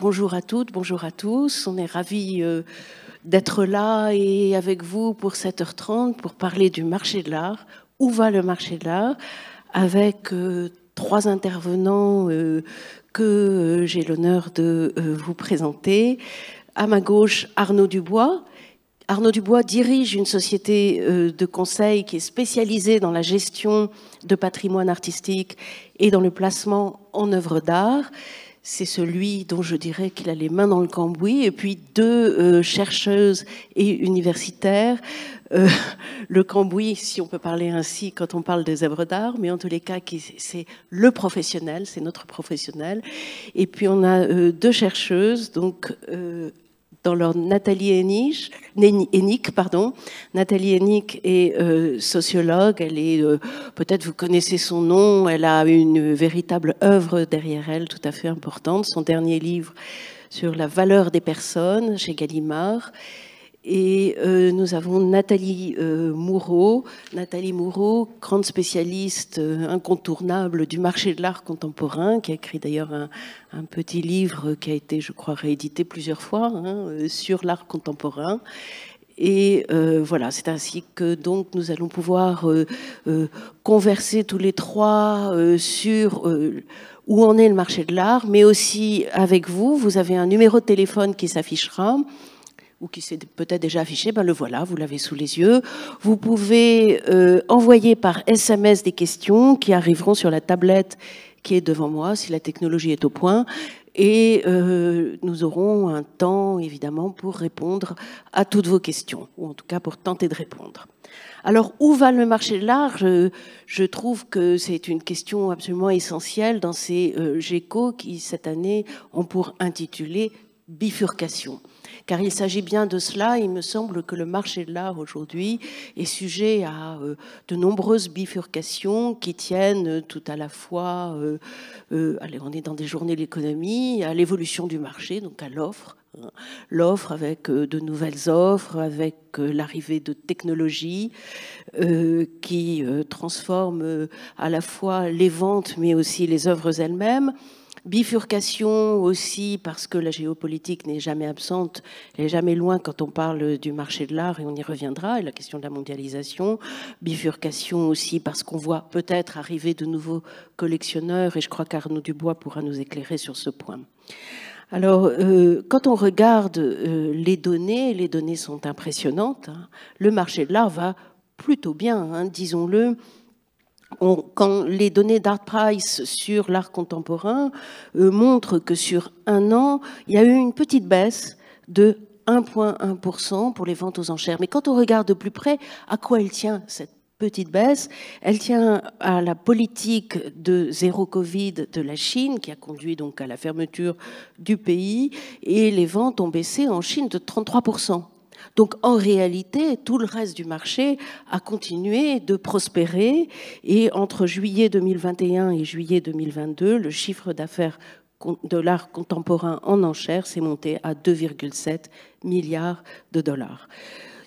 bonjour à toutes, bonjour à tous. On est ravis d'être là et avec vous pour 7h30 pour parler du marché de l'art. Où va le marché de l'art? Avec trois intervenants que j'ai l'honneur de vous présenter. À ma gauche, Arnaud Dubois. Arnaud Dubois dirige une société de conseil qui est spécialisée dans la gestion de patrimoine artistique et dans le placement en œuvres d'art. C'est celui dont je dirais qu'il a les mains dans le cambouis. Et puis deux chercheuses et universitaires. Le cambouis, si on peut parler ainsi quand on parle des œuvres d'art, mais en tous les cas, c'est le professionnel, c'est notre professionnel. Et puis on a deux chercheuses, donc dans leur Nathalie Hennig. Nathalie Hennig est sociologue, elle est, peut-être vous connaissez son nom, elle a une véritable œuvre derrière elle, tout à fait importante. Son dernier livre sur la valeur des personnes chez Gallimard. Et nous avons Nathalie Moureau. Nathalie Moureau, grande spécialiste incontournable du marché de l'art contemporain, qui a écrit d'ailleurs un petit livre qui a été, je crois, réédité plusieurs fois sur l'art contemporain. Et voilà, c'est ainsi que donc nous allons pouvoir converser tous les trois sur où en est le marché de l'art, mais aussi avec vous. Vous avez un numéro de téléphone qui s'affichera, ou qui s'est peut-être déjà affiché, ben le voilà, vous l'avez sous les yeux. Vous pouvez envoyer par SMS des questions qui arriveront sur la tablette qui est devant moi, si la technologie est au point. Et nous aurons un temps, évidemment, pour répondre à toutes vos questions, ou en tout cas pour tenter de répondre. Alors, où va le marché de l'art? Je trouve que c'est une question absolument essentielle dans ces GECO qui, cette année, ont pour intituler « Bifurcation ». Car il s'agit bien de cela. Il me semble que le marché de l'art aujourd'hui est sujet à de nombreuses bifurcations qui tiennent tout à la fois, allez, on est dans des journées de l'économie, à l'évolution du marché, donc à l'offre. L'offre avec de nouvelles offres, avec l'arrivée de technologies qui transforment à la fois les ventes mais aussi les œuvres elles-mêmes. Bifurcation aussi parce que la géopolitique n'est jamais absente, elle n'est jamais loin quand on parle du marché de l'art, et on y reviendra, et la question de la mondialisation. Bifurcation aussi parce qu'on voit peut-être arriver de nouveaux collectionneurs, et je crois qu'Arnaud Dubois pourra nous éclairer sur ce point. Alors, quand on regarde les données sont impressionnantes. Le marché de l'art va plutôt bien, disons-le. Quand les données d'ArtPrice sur l'art contemporain montrent que sur un an, il y a eu une petite baisse de 1,1% pour les ventes aux enchères. Mais quand on regarde de plus près, à quoi elle tient cette petite baisse? Elle tient à la politique de zéro Covid de la Chine, qui a conduit donc à la fermeture du pays, et les ventes ont baissé en Chine de 33%. Donc en réalité, tout le reste du marché a continué de prospérer, et entre juillet 2021 et juillet 2022, le chiffre d'affaires de l'art contemporain en enchères s'est monté à 2,7 milliards de dollars.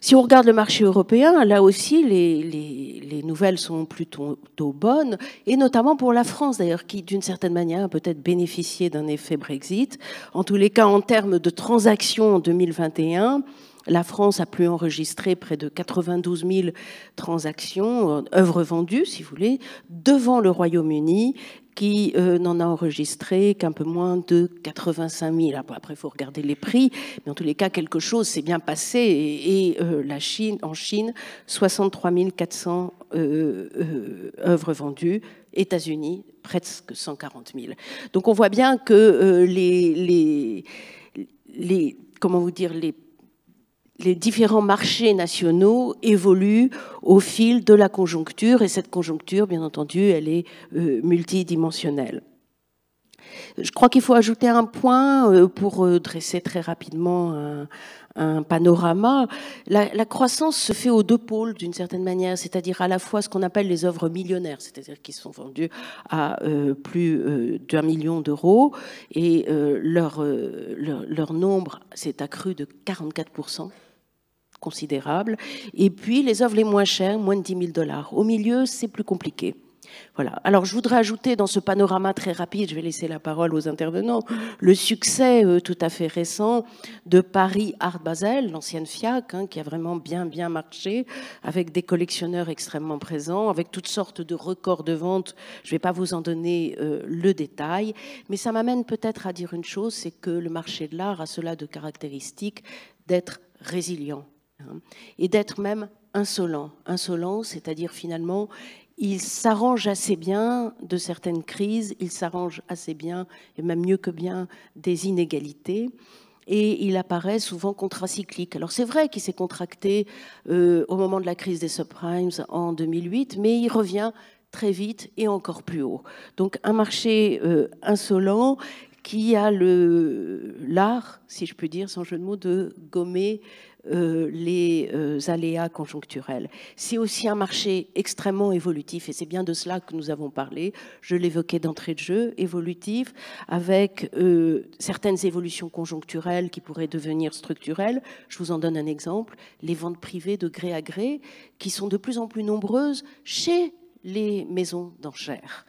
Si on regarde le marché européen, là aussi, les nouvelles sont plutôt bonnes, et notamment pour la France, d'ailleurs, qui, d'une certaine manière, a peut-être bénéficié d'un effet Brexit. En tous les cas, en termes de transactions en 2021, la France a pu enregistrer près de 92 000 transactions, œuvres vendues, si vous voulez, devant le Royaume-Uni, qui n'en a enregistré qu'un peu moins de 85 000. Après, il faut regarder les prix, mais en tous les cas, quelque chose s'est bien passé. Et en Chine, 63 400 œuvres vendues. États-Unis, presque 140 000. Donc on voit bien que les différents marchés nationaux évoluent au fil de la conjoncture, et cette conjoncture, bien entendu, elle est multidimensionnelle. Je crois qu'il faut ajouter un point pour dresser très rapidement un panorama. La croissance se fait aux deux pôles d'une certaine manière, c'est-à-dire à la fois ce qu'on appelle les œuvres millionnaires, c'est-à-dire qui sont vendues à plus d'1 million d'euros, et leur nombre s'est accru de 44%. Considérable. Et puis les œuvres les moins chères, moins de 10 000 $. Au milieu, c'est plus compliqué. Voilà. Alors, je voudrais ajouter dans ce panorama très rapide, je vais laisser la parole aux intervenants, le succès tout à fait récent de Paris Art Basel, l'ancienne FIAC, hein, qui a vraiment bien marché, avec des collectionneurs extrêmement présents, avec toutes sortes de records de vente. Je ne vais pas vous en donner le détail, mais ça m'amène peut-être à dire une chose, c'est que le marché de l'art a cela de caractéristique d'être résilient, hein, et d'être même insolent. Insolent, c'est-à-dire finalement, il s'arrange assez bien de certaines crises, il s'arrange assez bien, et même mieux que bien, des inégalités, et il apparaît souvent contracyclique. Alors c'est vrai qu'il s'est contracté au moment de la crise des subprimes en 2008, mais il revient très vite et encore plus haut. Donc un marché insolent qui a l'art, si je puis dire, sans jeu de mots, de gommer les aléas conjoncturels. C'est aussi un marché extrêmement évolutif, et c'est bien de cela que nous avons parlé. Je l'évoquais d'entrée de jeu, évolutif, avec certaines évolutions conjoncturelles qui pourraient devenir structurelles. Je vous en donne un exemple, les ventes privées de gré à gré, qui sont de plus en plus nombreuses chez les maisons d'enchères.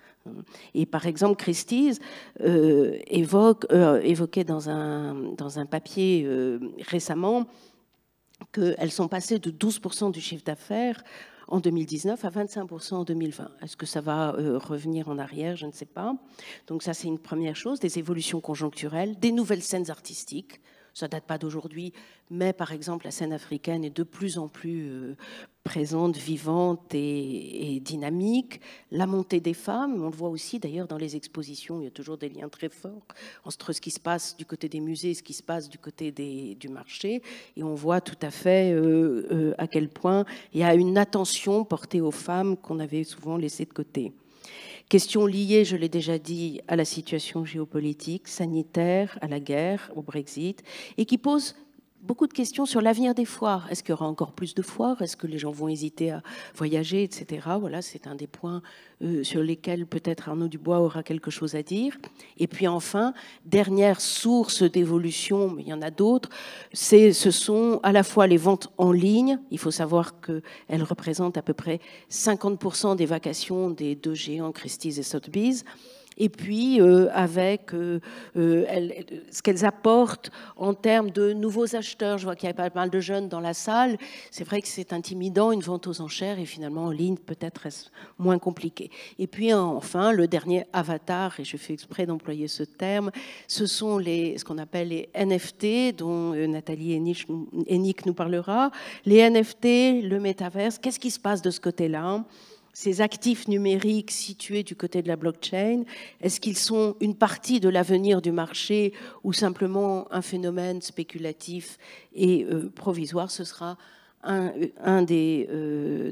Et par exemple, Christie's évoquait dans un papier récemment qu'elles sont passées de 12% du chiffre d'affaires en 2019 à 25% en 2020. Est-ce que ça va revenir en arrière? Je ne sais pas. Donc ça, c'est une première chose, des évolutions conjoncturelles, des nouvelles scènes artistiques. Ça ne date pas d'aujourd'hui, mais par exemple, la scène africaine est de plus en plus présente, vivante et dynamique. La montée des femmes, on le voit aussi d'ailleurs dans les expositions, il y a toujours des liens très forts entre ce qui se passe du côté des musées et ce qui se passe du côté du marché. Et on voit tout à fait à quel point il y a une attention portée aux femmes qu'on avait souvent laissées de côté. Question liée, je l'ai déjà dit, à la situation géopolitique, sanitaire, à la guerre, au Brexit, et qui pose beaucoup de questions sur l'avenir des foires. Est-ce qu'il y aura encore plus de foires? Est-ce que les gens vont hésiter à voyager, etc. Voilà, c'est un des points sur lesquels peut-être Arnaud Dubois aura quelque chose à dire. Et puis enfin, dernière source d'évolution, mais il y en a d'autres, ce sont à la fois les ventes en ligne. Il faut savoir qu'elles représentent à peu près 50% des vacations des deux géants Christie's et Sotheby's. Et puis avec ce qu'elles apportent en termes de nouveaux acheteurs. Je vois qu'il y a pas mal de jeunes dans la salle. C'est vrai que c'est intimidant, une vente aux enchères, et finalement en ligne, peut-être est-ce moins compliqué. Et puis enfin, le dernier avatar, et je fais exprès d'employer ce terme, ce sont ce qu'on appelle les NFT, dont Nathalie Hennick nous parlera. Les NFT, le métaverse, qu'est-ce qui se passe de ce côté-là ? Ces actifs numériques situés du côté de la blockchain, est-ce qu'ils sont une partie de l'avenir du marché ou simplement un phénomène spéculatif et provisoire? Ce sera un des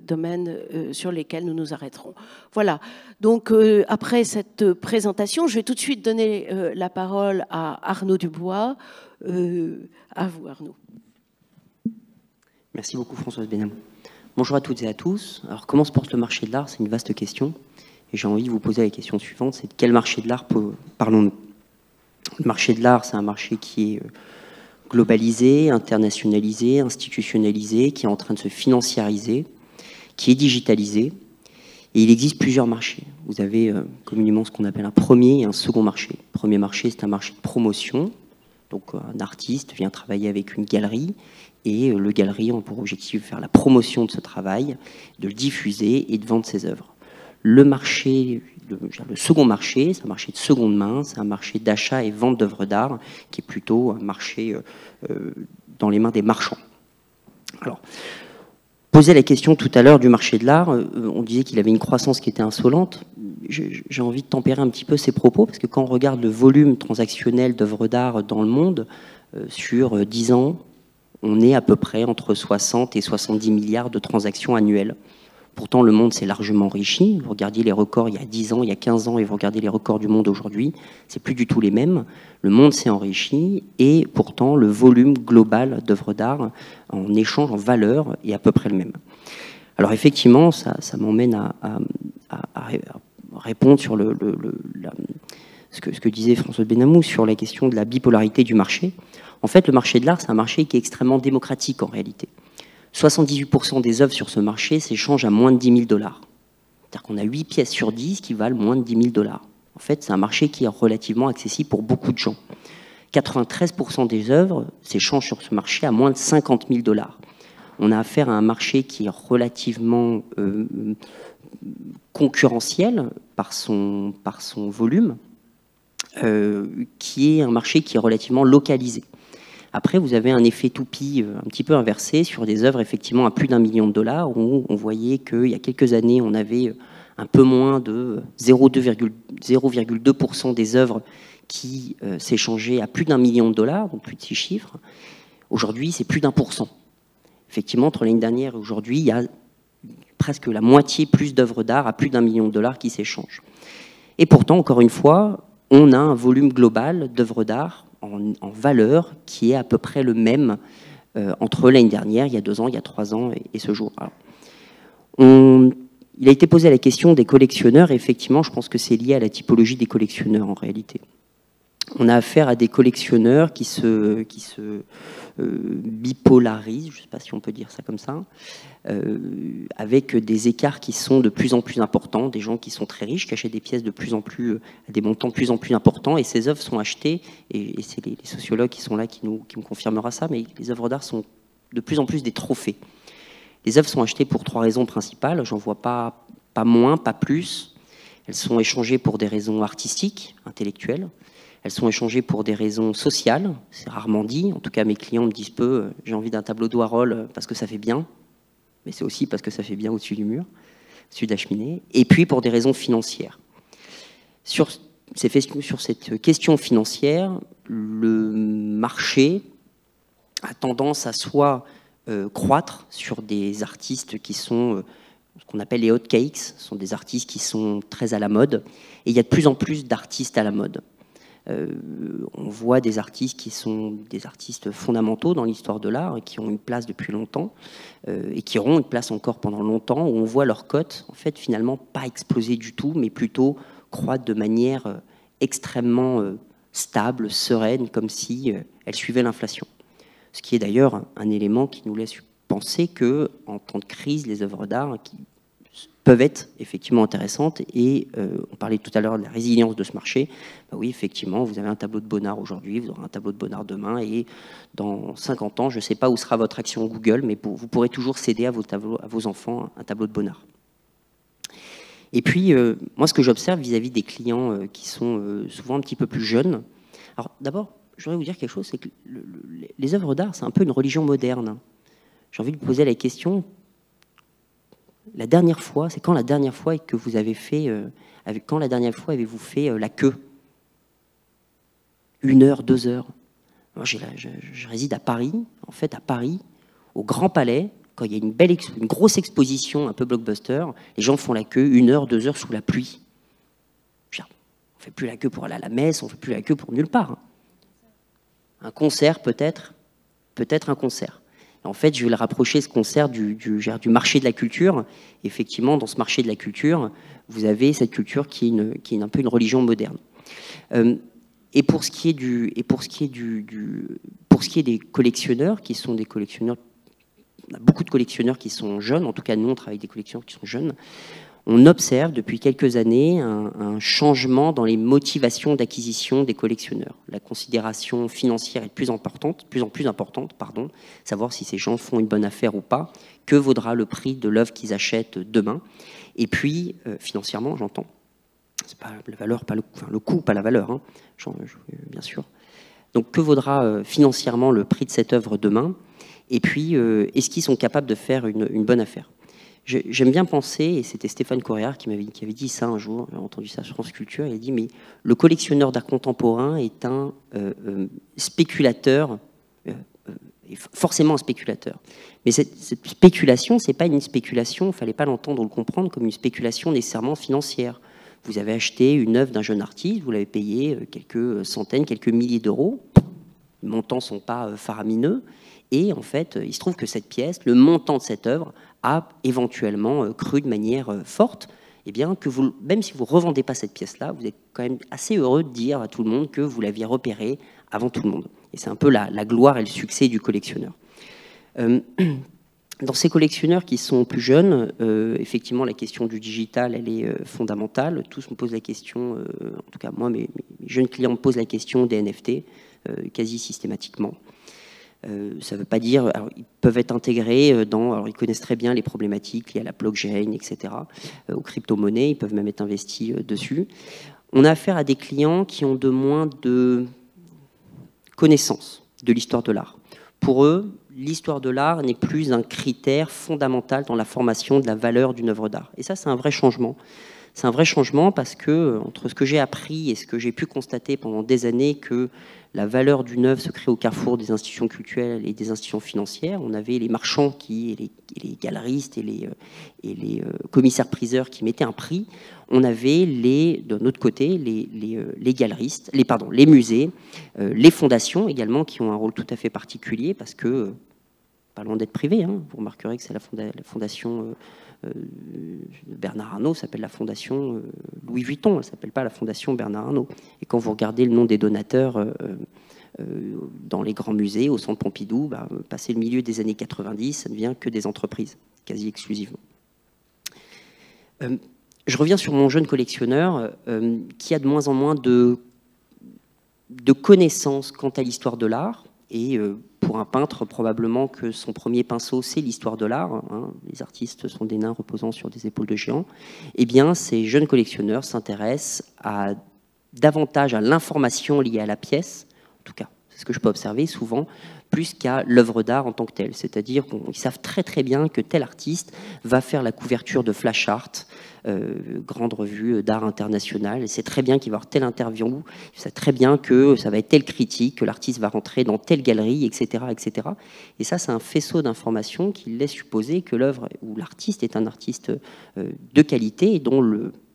domaines sur lesquels nous nous arrêterons. Voilà. Donc, après cette présentation, je vais tout de suite donner la parole à Arnaud Dubois. À vous, Arnaud. Merci beaucoup, Françoise Benhamou. Bonjour à toutes et à tous. Alors, comment se porte le marché de l'art? C'est une vaste question. Et j'ai envie de vous poser la question suivante, c'est de quel marché de l'art parlons-nous? Le marché de l'art, c'est un marché qui est globalisé, internationalisé, institutionnalisé, qui est en train de se financiariser, qui est digitalisé. Et il existe plusieurs marchés. Vous avez communément ce qu'on appelle un premier et un second marché. Le premier marché, c'est un marché de promotion. Donc, un artiste vient travailler avec une galerie. Et le galerie a pour objectif de faire la promotion de ce travail, de le diffuser et de vendre ses œuvres. Le second marché, c'est un marché de seconde main, c'est un marché d'achat et vente d'œuvres d'art, qui est plutôt un marché dans les mains des marchands. Alors, posait la question tout à l'heure du marché de l'art, on disait qu'il avait une croissance qui était insolente. J'ai envie de tempérer un petit peu ces propos, parce que quand on regarde le volume transactionnel d'œuvres d'art dans le monde, sur 10 ans, on est à peu près entre 60 et 70 milliards de transactions annuelles. Pourtant, le monde s'est largement enrichi. Vous regardiez les records il y a 10 ans, il y a 15 ans, et vous regardez les records du monde aujourd'hui, c'est plus du tout les mêmes. Le monde s'est enrichi, et pourtant, le volume global d'œuvres d'art en échange, en valeur, est à peu près le même. Alors effectivement, ça m'emmène à répondre sur ce que disait François Benhamou sur la question de la bipolarité du marché. En fait, le marché de l'art, c'est un marché qui est extrêmement démocratique en réalité. 78% des œuvres sur ce marché s'échangent à moins de 10 000 $. C'est-à-dire qu'on a 8 pièces sur 10 qui valent moins de 10 000 $. En fait, c'est un marché qui est relativement accessible pour beaucoup de gens. 93% des œuvres s'échangent sur ce marché à moins de 50 000 $. On a affaire à un marché qui est relativement concurrentiel par son volume, qui est un marché qui est relativement localisé. Après, vous avez un effet toupie un petit peu inversé sur des œuvres effectivement à plus d'1 million de $, où on voyait qu'il y a quelques années, on avait un peu moins de 0,2% des œuvres qui s'échangeaient à plus d'1 million de $, donc plus de 6 chiffres. Aujourd'hui, c'est plus d'1%. Effectivement, entre l'année dernière et aujourd'hui, il y a presque la moitié plus d'œuvres d'art à plus d'1 million de $ qui s'échangent. Et pourtant, encore une fois, on a un volume global d'œuvres d'art en valeur qui est à peu près le même entre l'année dernière, il y a 2 ans, il y a 3 ans et ce jour. Alors, il a été posé la question des collectionneurs, et effectivement, je pense que c'est lié à la typologie des collectionneurs en réalité. On a affaire à des collectionneurs qui se bipolarisent, je ne sais pas si on peut dire ça comme ça, avec des écarts qui sont de plus en plus importants, des gens qui sont très riches, qui achètent des pièces de plus en plus, à des montants de plus en plus importants, et ces œuvres sont achetées, et c'est les sociologues qui sont là qui me confirmera ça, mais les œuvres d'art sont de plus en plus des trophées. Les œuvres sont achetées pour 3 raisons principales, j'en vois pas moins, pas plus. Elles sont échangées pour des raisons artistiques, intellectuelles. Elles sont échangées pour des raisons sociales, c'est rarement dit. En tout cas, mes clients me disent peu, j'ai envie d'un tableau de Warhol parce que ça fait bien, mais c'est aussi parce que ça fait bien au-dessus du mur, au-dessus de la cheminée. Et puis pour des raisons financières. Sur cette question financière, le marché a tendance à soit croître sur des artistes qui sont ce qu'on appelle les hot cakes, ce sont des artistes qui sont très à la mode, et il y a de plus en plus d'artistes à la mode. On voit des artistes qui sont des artistes fondamentaux dans l'histoire de l'art, qui ont une place depuis longtemps, et qui auront une place encore pendant longtemps, où on voit leur cote, en fait, finalement, pas exploser du tout, mais plutôt croître de manière extrêmement stable, sereine, comme si elle suivait l'inflation. Ce qui est d'ailleurs un élément qui nous laisse penser qu'en temps de crise, les œuvres d'art qui peuvent être effectivement intéressantes, et on parlait tout à l'heure de la résilience de ce marché. Ben oui, effectivement, vous avez un tableau de Bonnard aujourd'hui, vous aurez un tableau de Bonnard demain, et dans 50 ans, je ne sais pas où sera votre action Google, mais vous pourrez toujours céder à vos enfants un tableau de Bonnard. Et puis, moi, ce que j'observe vis-à-vis des clients qui sont souvent un petit peu plus jeunes, alors d'abord, je voudrais vous dire quelque chose, c'est que les œuvres d'art, c'est un peu une religion moderne. J'ai envie de vous poser la question, la dernière fois, c'est quand la dernière fois que vous avez fait, quand la dernière fois avez-vous fait la queue? 1 heure, 2 heures. Moi, je réside à Paris, en fait, à Paris, au Grand Palais, quand il y a une grosse exposition un peu blockbuster, les gens font la queue 1 heure, 2 heures sous la pluie. On ne fait plus la queue pour aller à la messe, on ne fait plus la queue pour nulle part. Un concert, peut-être un concert. En fait, je vais le rapprocher, ce concert, du marché de la culture. Effectivement, dans ce marché de la culture, vous avez cette culture qui est un peu une religion moderne. Et pour ce qui est des collectionneurs, qui sont des collectionneurs, on a beaucoup de collectionneurs qui sont jeunes, en tout cas nous on travaille avec des collectionneurs qui sont jeunes, on observe depuis quelques années un changement dans les motivations d'acquisition des collectionneurs. La considération financière est de plus en plus importante, savoir si ces gens font une bonne affaire ou pas, que vaudra le prix de l'œuvre qu'ils achètent demain. Et puis, financièrement, j'entends, c'est pas la valeur, le coût, pas la valeur, hein, bien sûr. Donc, que vaudra financièrement le prix de cette œuvre demain? Et puis, est-ce qu'ils sont capables de faire une bonne affaire? J'aime bien penser, et c'était Stéphane Coréard qui avait dit ça un jour, j'ai entendu ça sur France Culture, il a dit, mais le collectionneur d'art contemporain est un spéculateur, forcément un spéculateur. Mais cette spéculation, c'est pas une spéculation, il ne fallait pas l'entendre ou le comprendre comme une spéculation nécessairement financière. Vous avez acheté une œuvre d'un jeune artiste, vous l'avez payé quelques centaines, quelques milliers d'euros, les montants ne sont pas faramineux, et en fait, il se trouve que cette pièce, le montant de cette œuvre, a éventuellement cru de manière forte, eh bien, que même si vous ne revendez pas cette pièce-là, vous êtes quand même assez heureux de dire à tout le monde que vous l'aviez repérée avant tout le monde. Et c'est un peu la gloire et le succès du collectionneur. Dans ces collectionneurs qui sont plus jeunes, effectivement, la question du digital, elle est fondamentale. Tous me posent la question, en tout cas moi, mes jeunes clients me posent la question des NFT, quasi systématiquement. Ça ne veut pas dire... Alors, ils peuvent être intégrés dans... Alors, ils connaissent très bien les problématiques liées à la blockchain, etc., aux crypto-monnaies, ils peuvent même être investis dessus. On a affaire à des clients qui ont de moins de connaissances de l'histoire de l'art. Pour eux, l'histoire de l'art n'est plus un critère fondamental dans la formation de la valeur d'une œuvre d'art. Et ça, c'est un vrai changement. C'est un vrai changement parce que, entre ce que j'ai appris et ce que j'ai pu constater pendant des années, que la valeur d'une œuvre se crée au carrefour des institutions culturelles et des institutions financières. On avait les marchands et les galeristes et les commissaires-priseurs qui mettaient un prix. On avait, de notre côté, les galeristes, les musées, les fondations également, qui ont un rôle tout à fait particulier parce que, pas loin d'être privé, hein, vous remarquerez que c'est la fondation Bernard Arnault s'appelle la fondation Louis Vuitton, elle ne s'appelle pas la fondation Bernard Arnault. Et quand vous regardez le nom des donateurs dans les grands musées, au centre Pompidou, passé le milieu des années 90, ça ne vient que des entreprises, quasi exclusivement. Je reviens sur mon jeune collectionneur qui a de moins en moins de connaissances quant à l'histoire de l'art. Et pour un peintre, probablement que son premier pinceau, c'est l'histoire de l'art. Hein. Les artistes sont des nains reposant sur des épaules de géants. Eh bien, ces jeunes collectionneurs s'intéressent davantage à l'information liée à la pièce, en tout cas, c'est ce que je peux observer souvent, plus qu'à l'œuvre d'art en tant que telle. C'est-à-dire qu'ils savent très très bien que tel artiste va faire la couverture de Flash Art, grande revue d'art internationale, et c'est très bien qu'il va y avoir telle interview, c'est très bien que ça va être telle critique, que l'artiste va rentrer dans telle galerie, etc. etc. Et ça, c'est un faisceau d'informations qui laisse supposer que l'œuvre ou l'artiste est un artiste de qualité et dont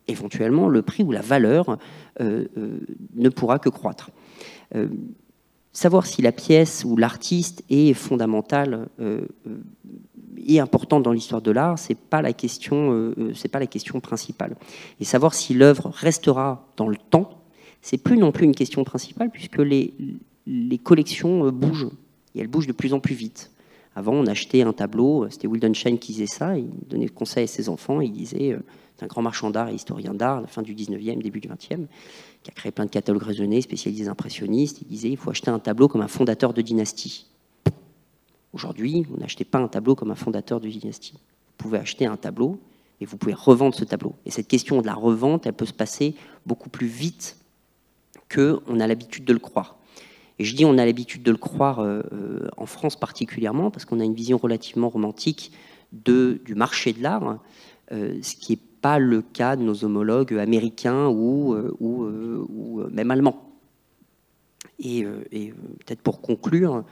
éventuellement le prix ou la valeur ne pourra que croître. Savoir si la pièce ou l'artiste est fondamental et important dans l'histoire de l'art, c'est pas la question principale. Et savoir si l'œuvre restera dans le temps, c'est plus non plus une question principale puisque les collections bougent et elles bougent de plus en plus vite. Avant, on achetait un tableau, c'était Wildenstein qui disait ça, il donnait conseil à ses enfants, il disait, c'est un grand marchand d'art et historien d'art, à la fin du 19e, début du 20e, qui a créé plein de catalogues raisonnés, spécialisés impressionnistes. Il disait, il faut acheter un tableau comme un fondateur de dynastie. Aujourd'hui, vous n'achetez pas un tableau comme un fondateur de dynastie. Vous pouvez acheter un tableau et vous pouvez revendre ce tableau. Et cette question de la revente, elle peut se passer beaucoup plus vite qu'on a l'habitude de le croire. Et je dis on a l'habitude de le croire en France particulièrement parce qu'on a une vision relativement romantique du marché de l'art, ce qui n'est pas le cas de nos homologues américains ou même allemands. Et peut-être pour conclure,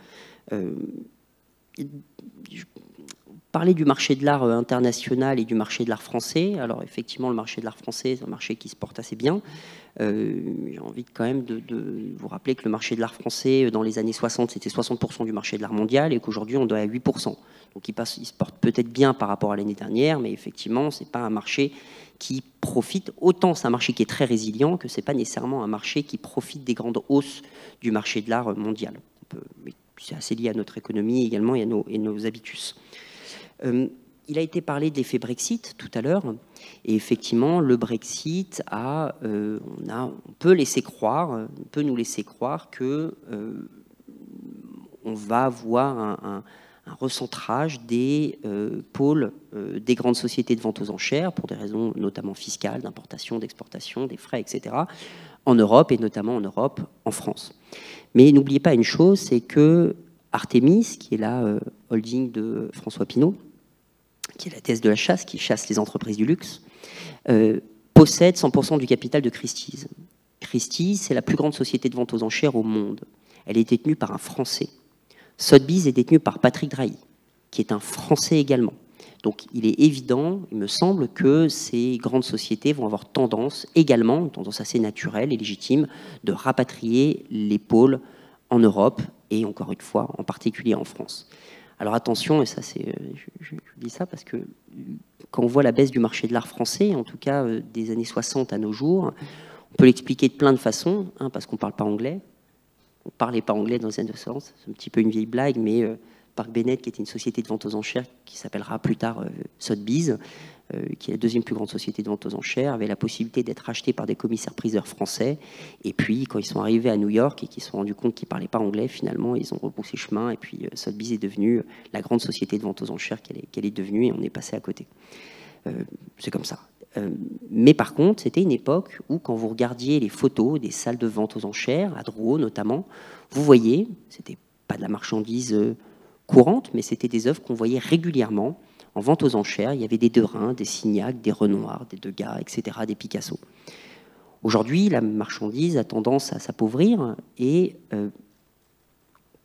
parler du marché de l'art international et du marché de l'art français. Alors effectivement, le marché de l'art français, c'est un marché qui se porte assez bien. J'ai envie quand même de vous rappeler que le marché de l'art français, dans les années 60, c'était 60% du marché de l'art mondial et qu'aujourd'hui, on doit à 8%. Donc il se porte peut-être bien par rapport à l'année dernière, mais effectivement, ce n'est pas un marché qui profite. Autant c'est un marché qui est très résilient que ce n'est pas nécessairement un marché qui profite des grandes hausses du marché de l'art mondial. C'est assez lié à notre économie également et à nos habitus. Il a été parlé de l'effet Brexit tout à l'heure, et effectivement, le Brexit on peut nous laisser croire que on va avoir un recentrage des pôles des grandes sociétés de vente aux enchères pour des raisons notamment fiscales, d'importation, d'exportation, des frais, etc. en Europe et notamment en Europe, en France. Mais n'oubliez pas une chose, c'est que Artemis, qui est la holding de François Pinault, qui est la thèse de la chasse, qui chasse les entreprises du luxe, possède 100% du capital de Christie's. Christie's, c'est la plus grande société de vente aux enchères au monde. Elle est détenue par un Français. Sotheby's est détenue par Patrick Drahi, qui est un Français également. Donc il est évident, il me semble, que ces grandes sociétés vont avoir tendance également, une tendance assez naturelle et légitime, de rapatrier les pôles en Europe et encore une fois, en particulier en France. Alors attention, et ça je dis ça parce que quand on voit la baisse du marché de l'art français, en tout cas des années 60 à nos jours, on peut l'expliquer de plein de façons, parce qu'on ne parle pas anglais. On ne parlait pas anglais dans les années 60, c'est un petit peu une vieille blague, mais Park Bennett, qui était une société de vente aux enchères qui s'appellera plus tard Sotheby's, qui est la deuxième plus grande société de vente aux enchères, avait la possibilité d'être acheté par des commissaires-priseurs français. Et puis, quand ils sont arrivés à New York et qu'ils se sont rendus compte qu'ils ne parlaient pas anglais, finalement, ils ont rebroussé chemin. Et puis, Sotheby's est devenue la grande société de vente aux enchères qu'elle est devenue, et on est passé à côté. C'est comme ça. Mais par contre, c'était une époque où, quand vous regardiez les photos des salles de vente aux enchères, à Drouot notamment, vous voyez, c'était pas de la marchandise courante, mais c'était des œuvres qu'on voyait régulièrement en vente aux enchères. Il y avait des Derain, des Signac, des Renoir, des Degas, etc., des Picasso. Aujourd'hui, la marchandise a tendance à s'appauvrir et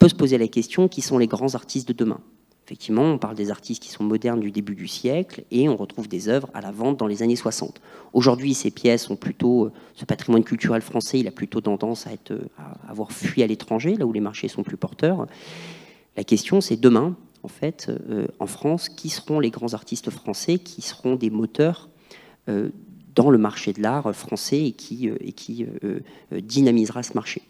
peut se poser la question, qui sont les grands artistes de demain? Effectivement, on parle des artistes qui sont modernes du début du siècle et on retrouve des œuvres à la vente dans les années 60. Aujourd'hui, ces pièces ont plutôt, ce patrimoine culturel français, il a plutôt tendance à avoir fui à l'étranger, là où les marchés sont plus porteurs. La question, c'est demain, en fait, en France, qui seront les grands artistes français, qui seront des moteurs dans le marché de l'art français et qui dynamisera ce marché.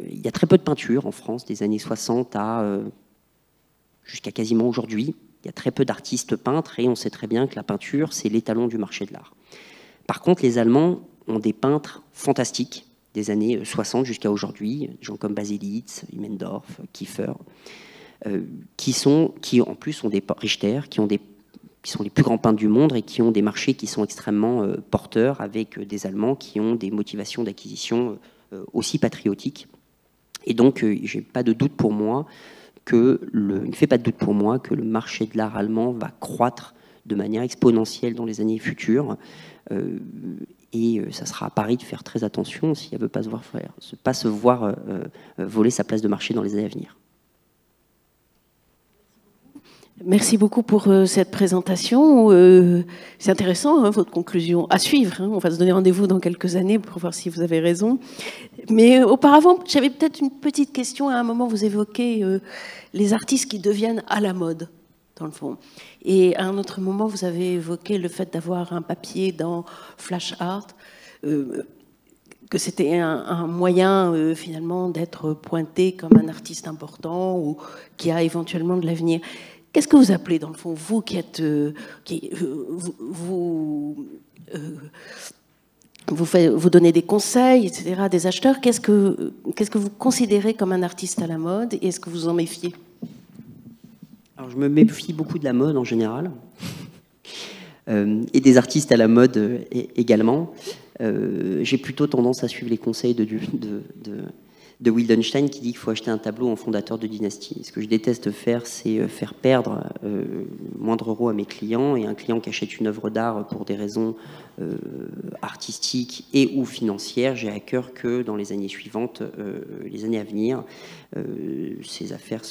Il y a très peu de peinture en France, des années 60 jusqu'à quasiment aujourd'hui. Il y a très peu d'artistes peintres et on sait très bien que la peinture, c'est l'étalon du marché de l'art. Par contre, les Allemands ont des peintres fantastiques des années 60 jusqu'à aujourd'hui, des gens comme Baselitz, Immendorf, Kiefer, qui en plus sont des Richter, qui sont les plus grands peintres du monde et qui ont des marchés qui sont extrêmement porteurs, avec des Allemands qui ont des motivations d'acquisition aussi patriotiques. Et donc, il ne fait pas de doute pour moi que le marché de l'art allemand va croître de manière exponentielle dans les années futures. Et ça sera à Paris de faire très attention si elle ne veut pas se voir voler sa place de marché dans les années à venir. Merci beaucoup pour cette présentation. C'est intéressant, hein, votre conclusion. À suivre, hein. On va se donner rendez-vous dans quelques années pour voir si vous avez raison. Mais auparavant, j'avais peut-être une petite question. À un moment, vous évoquez les artistes qui deviennent à la mode, dans le fond. Et à un autre moment, vous avez évoqué le fait d'avoir un papier dans Flash Art, que c'était un moyen, finalement, d'être pointé comme un artiste important ou qui a éventuellement de l'avenir. Qu'est-ce que vous appelez, dans le fond, vous qui êtes... vous donnez des conseils, etc., des acheteurs. Qu'est-ce que vous considérez comme un artiste à la mode et est-ce que vous en méfiez? Alors, je me méfie beaucoup de la mode en général et des artistes à la mode également. J'ai plutôt tendance à suivre les conseils de Wildenstein qui dit qu'il faut acheter un tableau en fondateur de dynastie. Ce que je déteste faire, c'est faire perdre moindre euro à mes clients, et un client qui achète une œuvre d'art pour des raisons artistiques et ou financières, j'ai à cœur que dans les années suivantes, les années à venir, ces affaires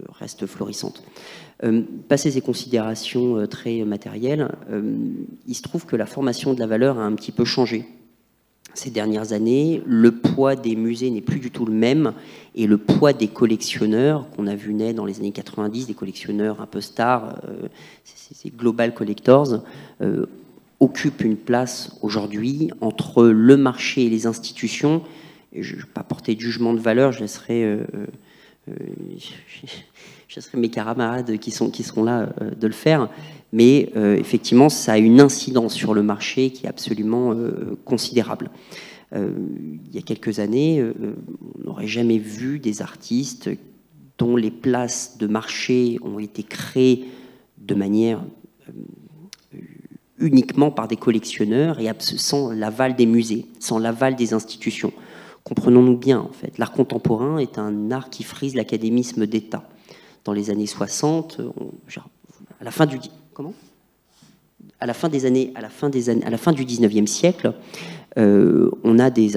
restent florissantes. Passé ces considérations très matérielles, il se trouve que la formation de la valeur a un petit peu changé. Ces dernières années, le poids des musées n'est plus du tout le même et le poids des collectionneurs qu'on a vu naître dans les années 90, des collectionneurs un peu stars, ces global collectors, occupe une place aujourd'hui entre le marché et les institutions. Et je ne vais pas porter de jugement de valeur, je laisserai mes camarades qui seront là de le faire. Mais effectivement, ça a une incidence sur le marché qui est absolument considérable. Il y a quelques années, on n'aurait jamais vu des artistes dont les places de marché ont été créées de manière uniquement par des collectionneurs et sans l'aval des musées, sans l'aval des institutions. Comprenons-nous bien, en fait. L'art contemporain est un art qui frise l'académisme d'État. Dans les années 60, à la fin du 19e siècle, on a des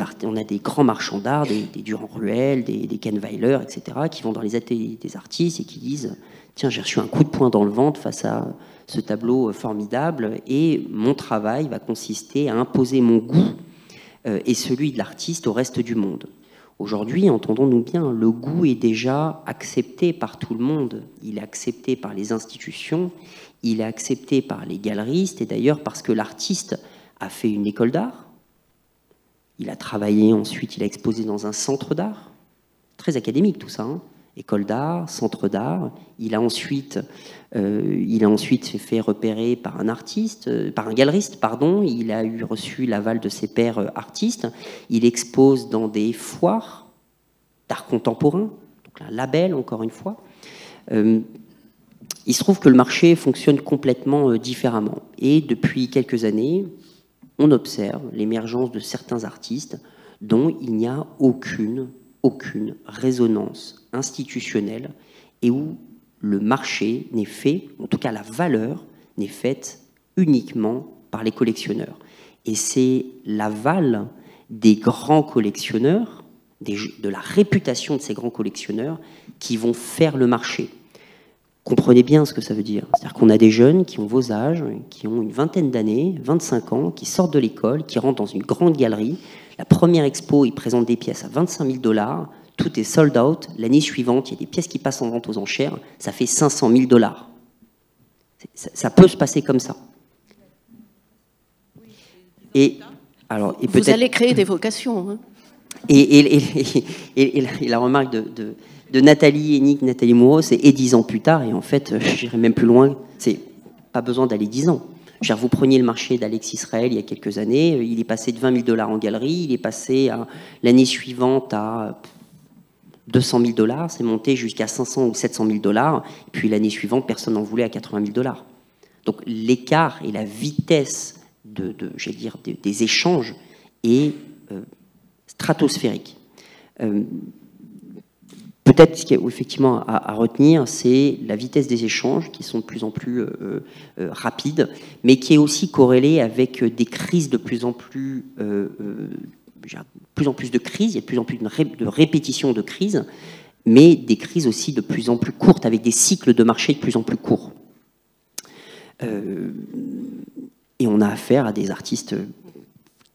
grands marchands d'art, des Durand-Ruel, des Kahnweiler, etc., qui vont dans les ateliers des artistes et qui disent « Tiens, j'ai reçu un coup de poing dans le ventre face à ce tableau formidable et mon travail va consister à imposer mon goût et celui de l'artiste au reste du monde. » Aujourd'hui, entendons-nous bien, le goût est déjà accepté par tout le monde. Il est accepté par les institutions, il est accepté par les galeristes, et d'ailleurs parce que l'artiste a fait une école d'art, il a travaillé ensuite, il a exposé dans un centre d'art, très académique tout ça, hein, école d'art, centre d'art. Il a ensuite fait repérer par un artiste, par un galeriste, pardon. Il a reçu l'aval de ses pairs artistes. Il expose dans des foires d'art contemporain, donc un label encore une fois. Il se trouve que le marché fonctionne complètement différemment. Et depuis quelques années, on observe l'émergence de certains artistes dont il n'y a aucune résonance institutionnelle et où le marché n'est fait, en tout cas la valeur, n'est faite uniquement par les collectionneurs. Et c'est l'aval des grands collectionneurs, de la réputation de ces grands collectionneurs qui vont faire le marché. Comprenez bien ce que ça veut dire. C'est-à-dire qu'on a des jeunes qui ont vos âges, qui ont une vingtaine d'années, 25 ans, qui sortent de l'école, qui rentrent dans une grande galerie. La première expo, ils présentent des pièces à 25 000 $. Tout est sold out. L'année suivante, il y a des pièces qui passent en vente aux enchères. Ça fait 500 000 $. Ça peut se passer comme ça. Et vous allez créer des vocations. Hein. Et la remarque de Nathalie Hennig, Nathalie Moreau, c'est et 10 ans plus tard, et en fait, j'irai même plus loin, c'est pas besoin d'aller 10 ans. Vous preniez le marché d'Alex Israël il y a quelques années, il est passé de 20 000 $ en galerie, il est passé l'année suivante à 200 000 $, c'est monté jusqu'à 500 ou 700 000 $, et puis l'année suivante, personne n'en voulait à 80 000 $. Donc l'écart et la vitesse des échanges est stratosphérique. Peut-être ce qu'il y a effectivement à retenir, c'est la vitesse des échanges qui sont de plus en plus rapides, mais qui est aussi corrélée avec des crises de plus en plus de crises, il y a de plus en plus de répétitions de crises, mais des crises aussi de plus en plus courtes, avec des cycles de marché de plus en plus courts. Et on a affaire à des artistes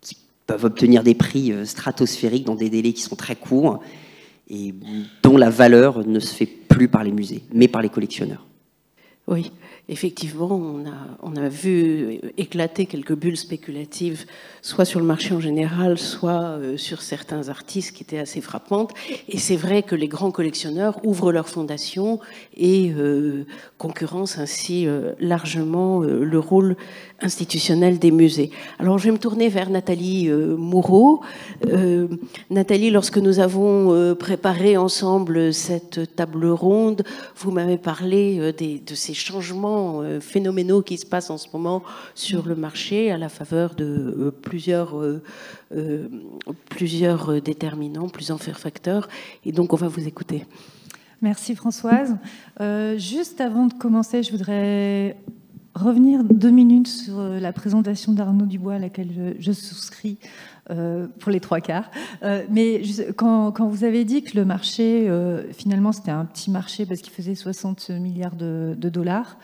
qui peuvent obtenir des prix stratosphériques dans des délais qui sont très courts, et dont la valeur ne se fait plus par les musées, mais par les collectionneurs. Oui, effectivement, on a vu éclater quelques bulles spéculatives, soit sur le marché en général, soit sur certains artistes qui étaient assez frappantes. Et c'est vrai que les grands collectionneurs ouvrent leurs fondations et concurrencent ainsi largement le rôle institutionnel des musées. Alors je vais me tourner vers Nathalie Moreau. Nathalie, lorsque nous avons préparé ensemble cette table ronde, vous m'avez parlé de ces changements phénoménaux qui se passent en ce moment sur le marché à la faveur de plusieurs déterminants, plusieurs facteurs. Et donc on va vous écouter. Merci Françoise. Juste avant de commencer, je voudrais revenir 2 minutes sur la présentation d'Arnaud Dubois à laquelle je souscris pour les 3/4. Mais quand vous avez dit que le marché, finalement, c'était un petit marché parce qu'il faisait 60 milliards de $,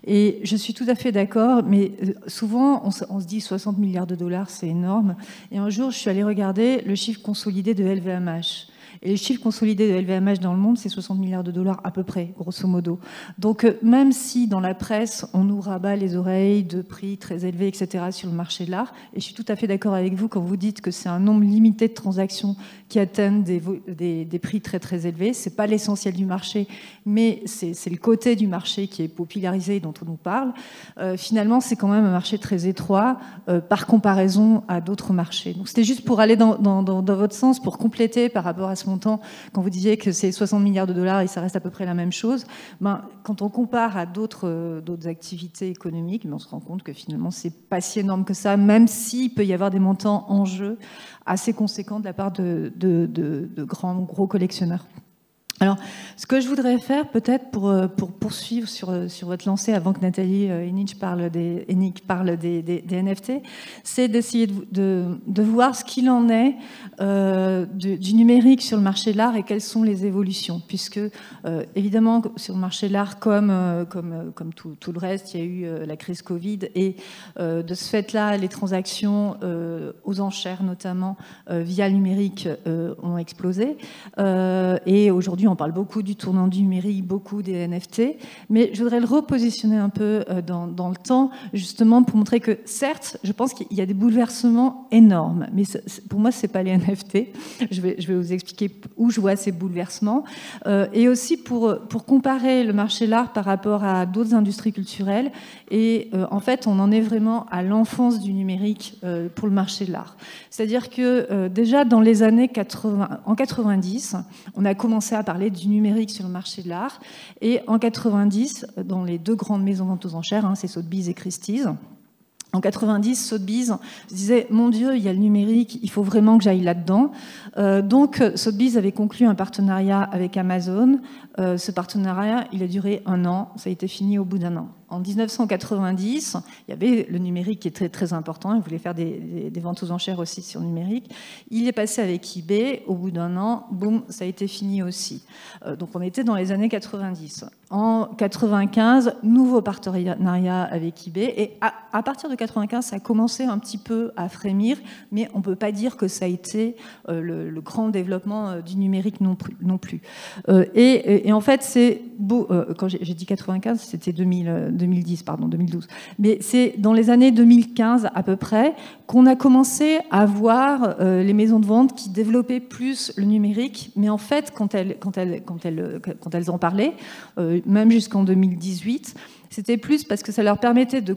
et je suis tout à fait d'accord, mais souvent, on se dit 60 milliards de $, c'est énorme. Et un jour, je suis allée regarder le chiffre consolidé de LVMH. Et les chiffres consolidés de LVMH dans le monde, c'est 60 milliards de $ à peu près, grosso modo. Donc même si dans la presse, on nous rabat les oreilles de prix très élevés, etc., sur le marché de l'art, et je suis tout à fait d'accord avec vous quand vous dites que c'est un nombre limité de transactions qui atteignent des prix très très élevés, c'est pas l'essentiel du marché, mais c'est le côté du marché qui est popularisé, dont on nous parle. Finalement, c'est quand même un marché très étroit par comparaison à d'autres marchés. Donc c'était juste pour aller dans votre sens, pour compléter par rapport à ce montant, quand vous disiez que c'est 60 milliards de $ et ça reste à peu près la même chose, quand on compare à d'autres activités économiques, on se rend compte que finalement c'est pas si énorme que ça, même s'il peut y avoir des montants en jeu assez conséquents de la part de gros collectionneurs. Alors, ce que je voudrais faire, peut-être pour poursuivre sur votre lancée, avant que Nathalie Hennig parle des NFT, c'est d'essayer de voir ce qu'il en est du numérique sur le marché de l'art et quelles sont les évolutions. Puisque, évidemment, sur le marché de l'art, comme tout le reste, il y a eu la crise Covid, et de ce fait-là, les transactions aux enchères, notamment via le numérique, ont explosé. Et aujourd'hui, on parle beaucoup du tournant du numérique, beaucoup des NFT, mais je voudrais le repositionner un peu dans le temps, justement pour montrer que, certes, je pense qu'il y a des bouleversements énormes, mais pour moi, ce n'est pas les NFT. Je vais vous expliquer où je vois ces bouleversements, et aussi pour comparer le marché de l'art par rapport à d'autres industries culturelles. Et en fait, on en est vraiment à l'enfance du numérique pour le marché de l'art. C'est-à-dire que déjà dans les années 90, on a commencé à parler du numérique sur le marché de l'art. Et en 90, dans les deux grandes maisons de vente aux enchères, c'est Sotheby's et Christie's, en 90, Sotheby's se disait « Mon Dieu, il y a le numérique, il faut vraiment que j'aille là-dedans ». Donc Sotheby's avait conclu un partenariat avec Amazon. Ce partenariat, il a duré 1 an, ça a été fini au bout d'1 an. En 1990, il y avait le numérique qui est très, très important. Il voulait faire des ventes aux enchères aussi sur le numérique. Il est passé avec eBay. Au bout d'1 an, boum, ça a été fini aussi. Donc on était dans les années 90. En 95, nouveau partenariat avec eBay. Et à partir de 95, ça a commencé un petit peu à frémir, mais on ne peut pas dire que ça a été le grand développement du numérique non plus. Et en fait, c'est beau. Quand j'ai dit 95, c'était 2010, pardon, 2012. Mais c'est dans les années 2015 à peu près qu'on a commencé à voir les maisons de vente qui développaient plus le numérique. Mais en fait, quand elles en parlaient, même jusqu'en 2018, c'était plus parce que ça leur permettait de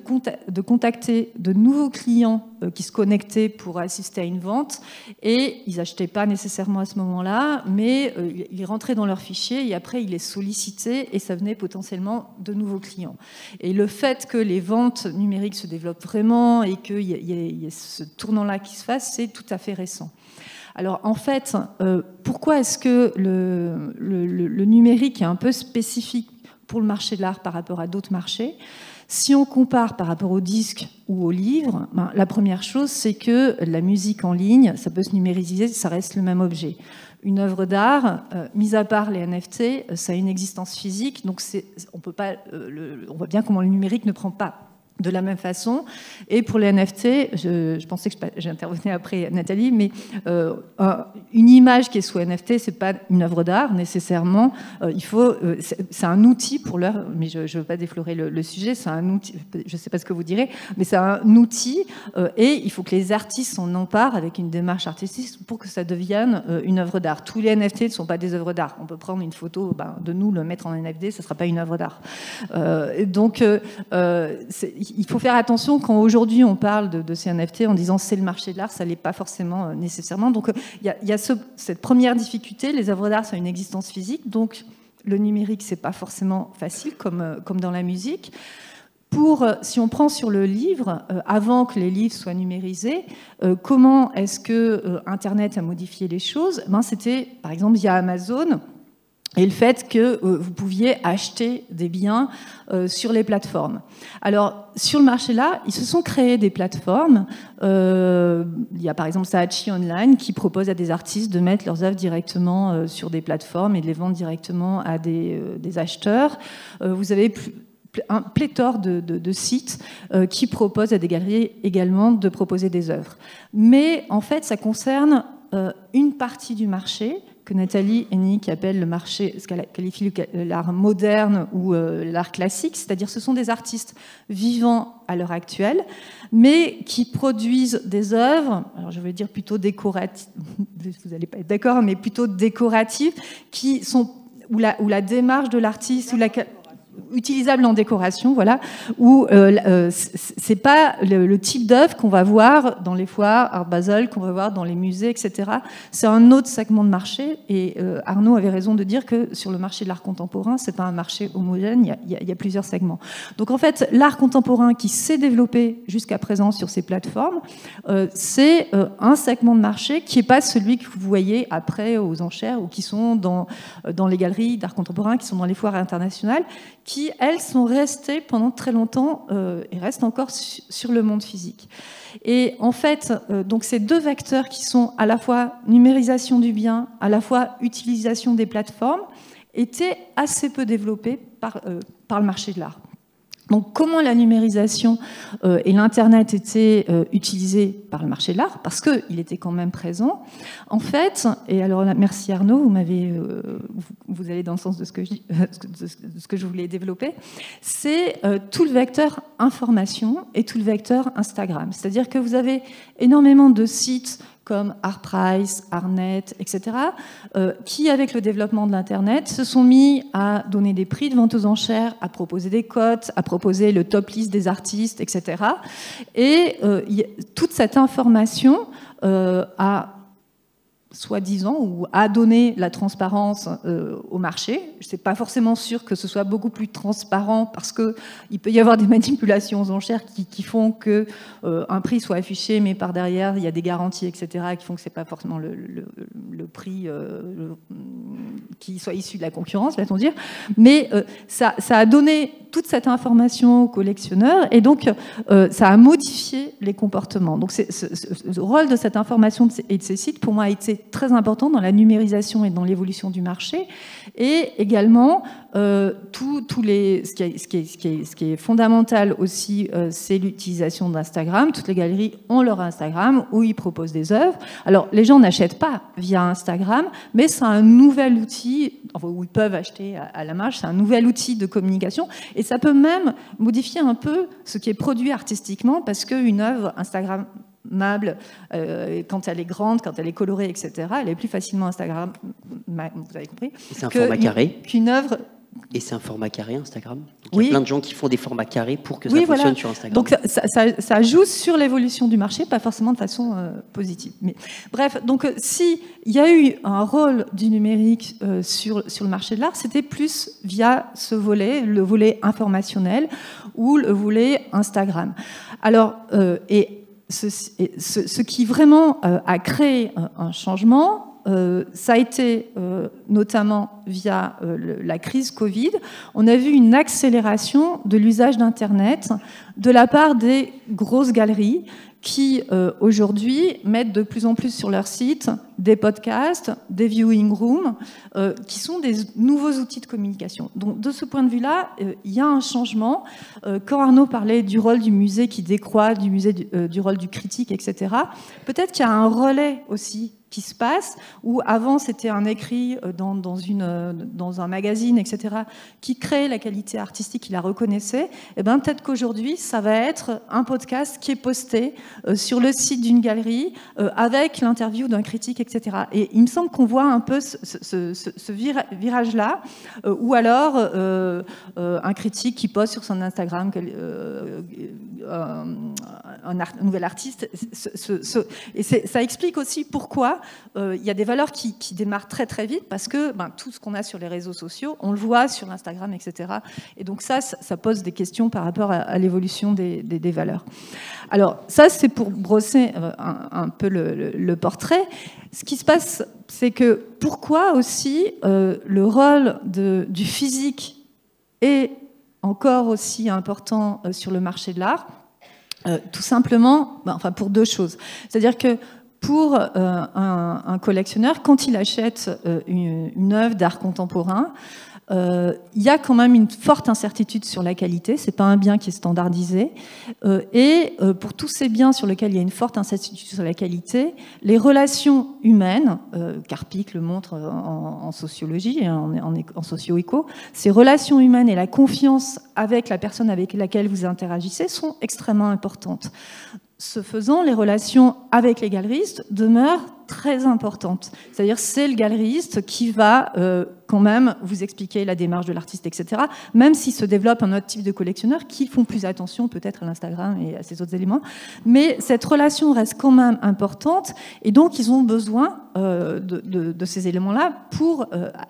contacter de nouveaux clients qui se connectaient pour assister à une vente, et ils n'achetaient pas nécessairement à ce moment-là, mais ils rentraient dans leur fichier et après ils les sollicitaient et ça venait potentiellement de nouveaux clients. Et le fait que les ventes numériques se développent vraiment et qu'il y ait ce tournant-là qui se fasse, c'est tout à fait récent. Alors en fait, pourquoi est-ce que le numérique est un peu spécifique pour le marché de l'art par rapport à d'autres marchés? Si on compare par rapport au disque ou au livre, la première chose, c'est que la musique en ligne, ça peut se numériser, ça reste le même objet. Une œuvre d'art, mis à part les NFT, ça a une existence physique, donc on voit bien comment le numérique ne prend pas de la même façon. Et pour les NFT, je pensais que j'intervenais après Nathalie, mais une image qui est sous NFT, c'est pas une œuvre d'art nécessairement. C'est un outil pour l'heure, mais je ne veux pas déflorer le sujet. C'est un outil. Je ne sais pas ce que vous direz, mais c'est un outil et il faut que les artistes s'en emparent avec une démarche artistique pour que ça devienne une œuvre d'art. Tous les NFT ne sont pas des œuvres d'art. On peut prendre une photo de nous, le mettre en NFT, ça ne sera pas une œuvre d'art. Il faut faire attention quand aujourd'hui on parle de ces NFT en disant c'est le marché de l'art, ça ne l'est pas forcément nécessairement. Donc il y a cette première difficulté, les œuvres d'art, ça a une existence physique, donc le numérique, c'est pas forcément facile comme dans la musique. Si on prend sur le livre, avant que les livres soient numérisés, comment est-ce que Internet a modifié les choses? C'était par exemple via Amazon. Et le fait que vous pouviez acheter des biens sur les plateformes. Alors, sur le marché-là, ils se sont créés des plateformes. Il y a par exemple Saatchi Online qui propose à des artistes de mettre leurs œuvres directement sur des plateformes et de les vendre directement à des acheteurs. Vous avez un pléthore de sites qui proposent à des galeries également de proposer des œuvres. Mais en fait, ça concerne une partie du marché que Nathalie Hennig appelle le marché, ce qu'elle qualifie l'art moderne ou l'art classique, c'est-à-dire ce sont des artistes vivants à l'heure actuelle, mais qui produisent des œuvres, alors je vais dire plutôt décoratives, vous n'allez pas être d'accord, mais plutôt décoratives, qui sont où la démarche de l'artiste, utilisable en décoration, voilà, où c'est pas le type d'œuvre qu'on va voir dans les foires Art Basel, qu'on va voir dans les musées, etc. C'est un autre segment de marché, et Arnaud avait raison de dire que sur le marché de l'art contemporain, c'est pas un marché homogène, il y a plusieurs segments. Donc en fait, l'art contemporain qui s'est développé jusqu'à présent sur ces plateformes, c'est un segment de marché qui n'est pas celui que vous voyez après aux enchères ou qui sont dans les galeries d'art contemporain, qui sont dans les foires internationales, qui, elles, sont restées pendant très longtemps et restent encore sur le monde physique. Et en fait, donc ces deux vecteurs qui sont à la fois numérisation du bien, à la fois utilisation des plateformes, étaient assez peu développés par le marché de l'art. Donc, comment la numérisation et l'Internet étaient utilisés par le marché de l'art, parce qu'il était quand même présent. En fait, et alors merci Arnaud, vous allez dans le sens de ce que je voulais développer, c'est tout le vecteur information et tout le vecteur Instagram. C'est-à-dire que vous avez énormément de sites comme Artprice, Artnet, etc., qui, avec le développement de l'Internet, se sont mis à donner des prix de vente aux enchères, à proposer des cotes, à proposer le top list des artistes, etc. Et toute cette information a soi-disant, ou à donner la transparence au marché. Je ne suis pas forcément sûre que ce soit beaucoup plus transparent parce qu'il peut y avoir des manipulations aux enchères qui font qu'un prix soit affiché, mais par derrière, il y a des garanties, etc., qui font que ce n'est pas forcément le prix qui soit issu de la concurrence, va-t-on dire. Mais ça a donné toute cette information aux collectionneurs et donc ça a modifié les comportements. Donc le rôle de cette information et de ces sites, pour moi, a été très important dans la numérisation et dans l'évolution du marché, et également ce qui est fondamental aussi, c'est l'utilisation d'Instagram. Toutes les galeries ont leur Instagram où ils proposent des œuvres. Alors les gens n'achètent pas via Instagram, mais c'est un nouvel outil, enfin, où ils peuvent acheter à la marge. C'est un nouvel outil de communication, et ça peut même modifier un peu ce qui est produit artistiquement, parce qu'une œuvre Instagrammable, quand elle est grande, quand elle est colorée, etc., elle est plus facilement Instagram, vous avez compris, c'est un format carré qu'une œuvre. Et c'est un format carré, Instagram. Donc, oui. Il y a plein de gens qui font des formats carrés pour que ça fonctionne sur Instagram. Donc ça joue sur l'évolution du marché, pas forcément de façon positive. Mais, bref, donc s'il y a eu un rôle du numérique sur le marché de l'art, c'était plus via ce volet, le volet informationnel ou le volet Instagram. Alors, ce qui vraiment a créé un changement, ça a été notamment via la crise Covid. On a vu une accélération de l'usage d'Internet de la part des grosses galeries qui, aujourd'hui, mettent de plus en plus sur leur site des podcasts, des viewing rooms, qui sont des nouveaux outils de communication. Donc, de ce point de vue-là, il y a un changement. Quand Arnaud parlait du rôle du musée qui décroît, du rôle du critique, etc., peut-être qu'il y a un relais aussi qui se passe, où avant c'était un écrit dans un magazine, etc., qui créait la qualité artistique, qui la reconnaissait, et bien peut-être qu'aujourd'hui, ça va être un podcast qui est posté sur le site d'une galerie, avec l'interview d'un critique, etc. Et il me semble qu'on voit un peu ce virage-là, ou alors un critique qui poste sur son Instagram un nouvel artiste. Et ça explique aussi pourquoi il y a des valeurs qui démarrent très très vite, parce que tout ce qu'on a sur les réseaux sociaux, on le voit sur Instagram, etc. Et donc ça pose des questions par rapport à l'évolution des valeurs. Alors ça, c'est pour brosser un peu le portrait. Ce qui se passe, c'est que pourquoi aussi le rôle du physique est encore aussi important sur le marché de l'art, tout simplement, pour deux choses. C'est-à-dire que pour un collectionneur, quand il achète une œuvre d'art contemporain, il y a quand même une forte incertitude sur la qualité. C'est pas un bien qui est standardisé. Et pour tous ces biens sur lesquels il y a une forte incertitude sur la qualité, les relations humaines, Karpik le montre en sociologie et en socio-éco, ces relations humaines et la confiance avec la personne avec laquelle vous interagissez sont extrêmement importantes. Ce faisant, les relations avec les galeristes demeurent très importantes. C'est-à-dire, c'est le galeriste qui va quand même vous expliquer la démarche de l'artiste, etc., même s'il se développe un autre type de collectionneurs qui font plus attention peut-être à l'Instagram et à ces autres éléments. Mais cette relation reste quand même importante, et donc ils ont besoin de ces éléments-là pour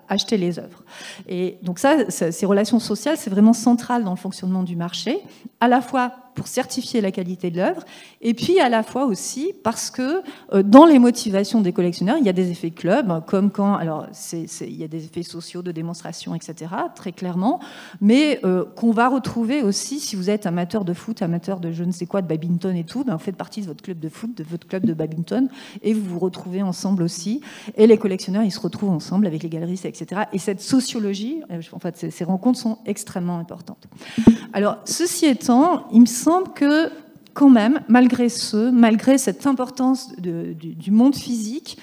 acheter les œuvres. Et donc ces relations sociales, c'est vraiment central dans le fonctionnement du marché, à la fois pour certifier la qualité de l'œuvre, et puis à la fois aussi parce que dans les motivations collaboration des collectionneurs, il y a des effets club, comme quand, alors il y a des effets sociaux de démonstration, etc., très clairement, mais qu'on va retrouver aussi si vous êtes amateur de foot, amateur de je ne sais quoi, de badminton et tout, vous faites partie de votre club de foot, de votre club de badminton, et vous vous retrouvez ensemble aussi, et les collectionneurs, ils se retrouvent ensemble avec les galeristes, etc. Et cette sociologie, en fait, ces rencontres sont extrêmement importantes. Alors, ceci étant, il me semble que quand même, malgré cette importance du monde physique,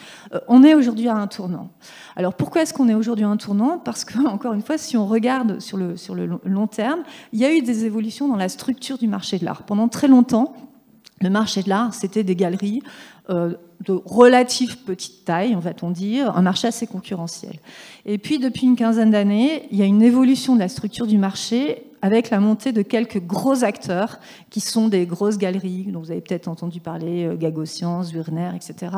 on est aujourd'hui à un tournant. Alors pourquoi est-ce qu'on est aujourd'hui à un tournant? Parce que, encore une fois, si on regarde sur le long terme, il y a eu des évolutions dans la structure du marché de l'art. Pendant très longtemps, le marché de l'art, c'était des galeries de relative petite taille, va-t-on dire, un marché assez concurrentiel. Et puis, depuis une quinzaine d'années, il y a une évolution de la structure du marché avec la montée de quelques gros acteurs qui sont des grosses galeries, dont vous avez peut-être entendu parler, Gagosian, Zwirner, etc.,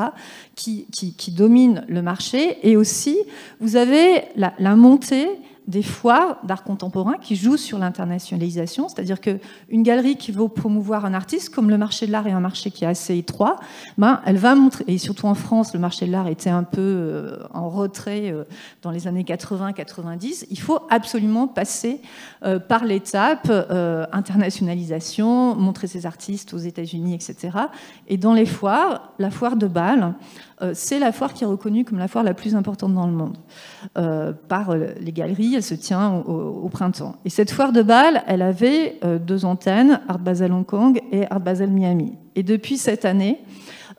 qui dominent le marché. Et aussi, vous avez la montée des foires d'art contemporain qui jouent sur l'internationalisation, c'est-à-dire qu'une galerie qui veut promouvoir un artiste, comme le marché de l'art est un marché qui est assez étroit, elle va montrer, et surtout en France, le marché de l'art était un peu en retrait dans les années 80-90, il faut absolument passer par l'étape internationalisation, montrer ses artistes aux États-Unis, etc. Et dans les foires, la foire de Bâle, c'est la foire qui est reconnue comme la foire la plus importante dans le monde par les galeries. Elle se tient au printemps. Et cette foire de Bâle, elle avait deux antennes, Art Basel Hong Kong et Art Basel Miami. Et depuis cette année,